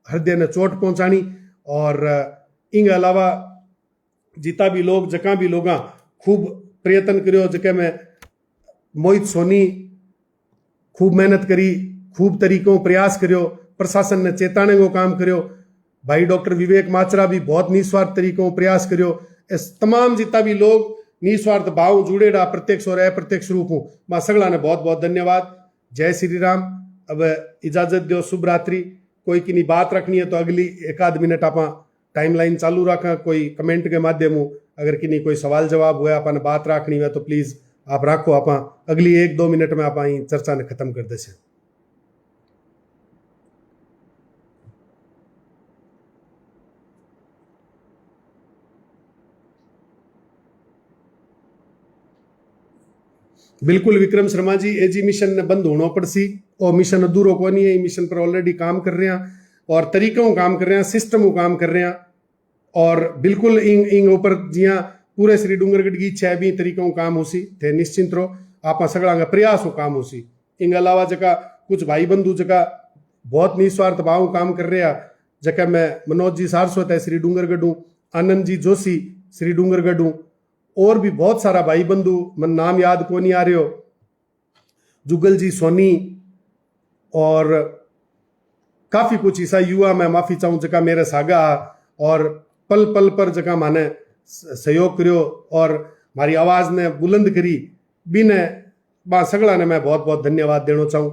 हृदय ने चोट पहुंचानी। और इन अलावा जितना भी लोग जका भी लोग खूब प्रयत्न करियो जके में मोहित सोनी खूब मेहनत करी खूब तरीकों प्रयास करियो प्रशासन ने चेताने को काम करियो भाई डॉक्टर विवेक माचरा भी बहुत निस्वार्थ तरीकों प्रयास करियो। इस तमाम जितना भी लोग निस्वार्थ भाव जुड़ेड़ा प्रत्यक्ष और अप्रत्यक्ष रूप हूँ मां सगड़ा ने बहुत बहुत धन्यवाद। जय श्री राम। अब इजाजत दो शुभ रात्रि। कोई की नहीं बात रखनी है तो अगली 1-8 मिनट आप टाइमलाइन चालू रखा कोई कमेंट के माध्यम अगर कि नहीं कोई सवाल जवाब हुआ अपन बात रखनी है तो प्लीज आप रखो आप अगली 1-2 मिनट में आप चर्चा ने खत्म कर दे। बिल्कुल विक्रम शर्मा जी एजी मिशन ने बंद होना पड़सी और मिशन अधूरो को नहीं है मिशन पर ऑलरेडी काम कर रहे हैं और तरीकों काम कर रहे हैं सिस्टम काम कर रहे हैं। और बिल्कुल इन ऊपर जिया पूरे श्री डूंगरगढ़ की 6 भी तरीकों काम होसी थे निश्चिंत रहो आप सगड़ा का प्रयास हो काम होसी। इन अलावा जगह कुछ भाई बंधु जगह बहुत निस्वार्थ भाव काम कर रहे हैं जगह मैं मनोज जी सारस्वत है श्री डूंगरगढ़ आनंद जी जोशी श्री डूंगरगढ़ हूं, और भी बहुत सारा भाई बंधु, मन नाम याद को नहीं आ रहे हो, जुगल जी सोनी, और काफी कुछ ऐसा युवा मैं माफी चाहूं जगह मेरे सागा और पल पल पर जगह माने सहयोग करो और मारी आवाज ने बुलंद करी, बिने बा सगड़ा ने मैं बहुत बहुत धन्यवाद देना चाहूं।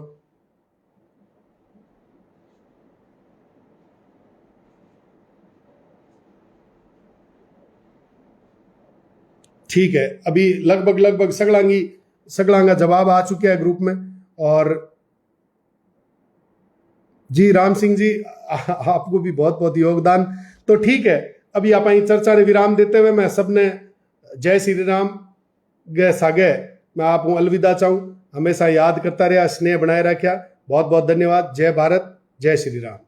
ठीक है, अभी लगभग सगड़ांगा जवाब आ चुके हैं ग्रुप में। और जी राम सिंह जी, आपको भी बहुत बहुत योगदान। तो ठीक है, अभी आप चर्चा ने विराम देते हुए मैं सबने जय श्री राम गए सागे मैं आप अलविदा चाहूं। हमेशा याद करता रहा, स्नेह बनाए रखा। बहुत बहुत धन्यवाद। जय भारत, जय श्री राम।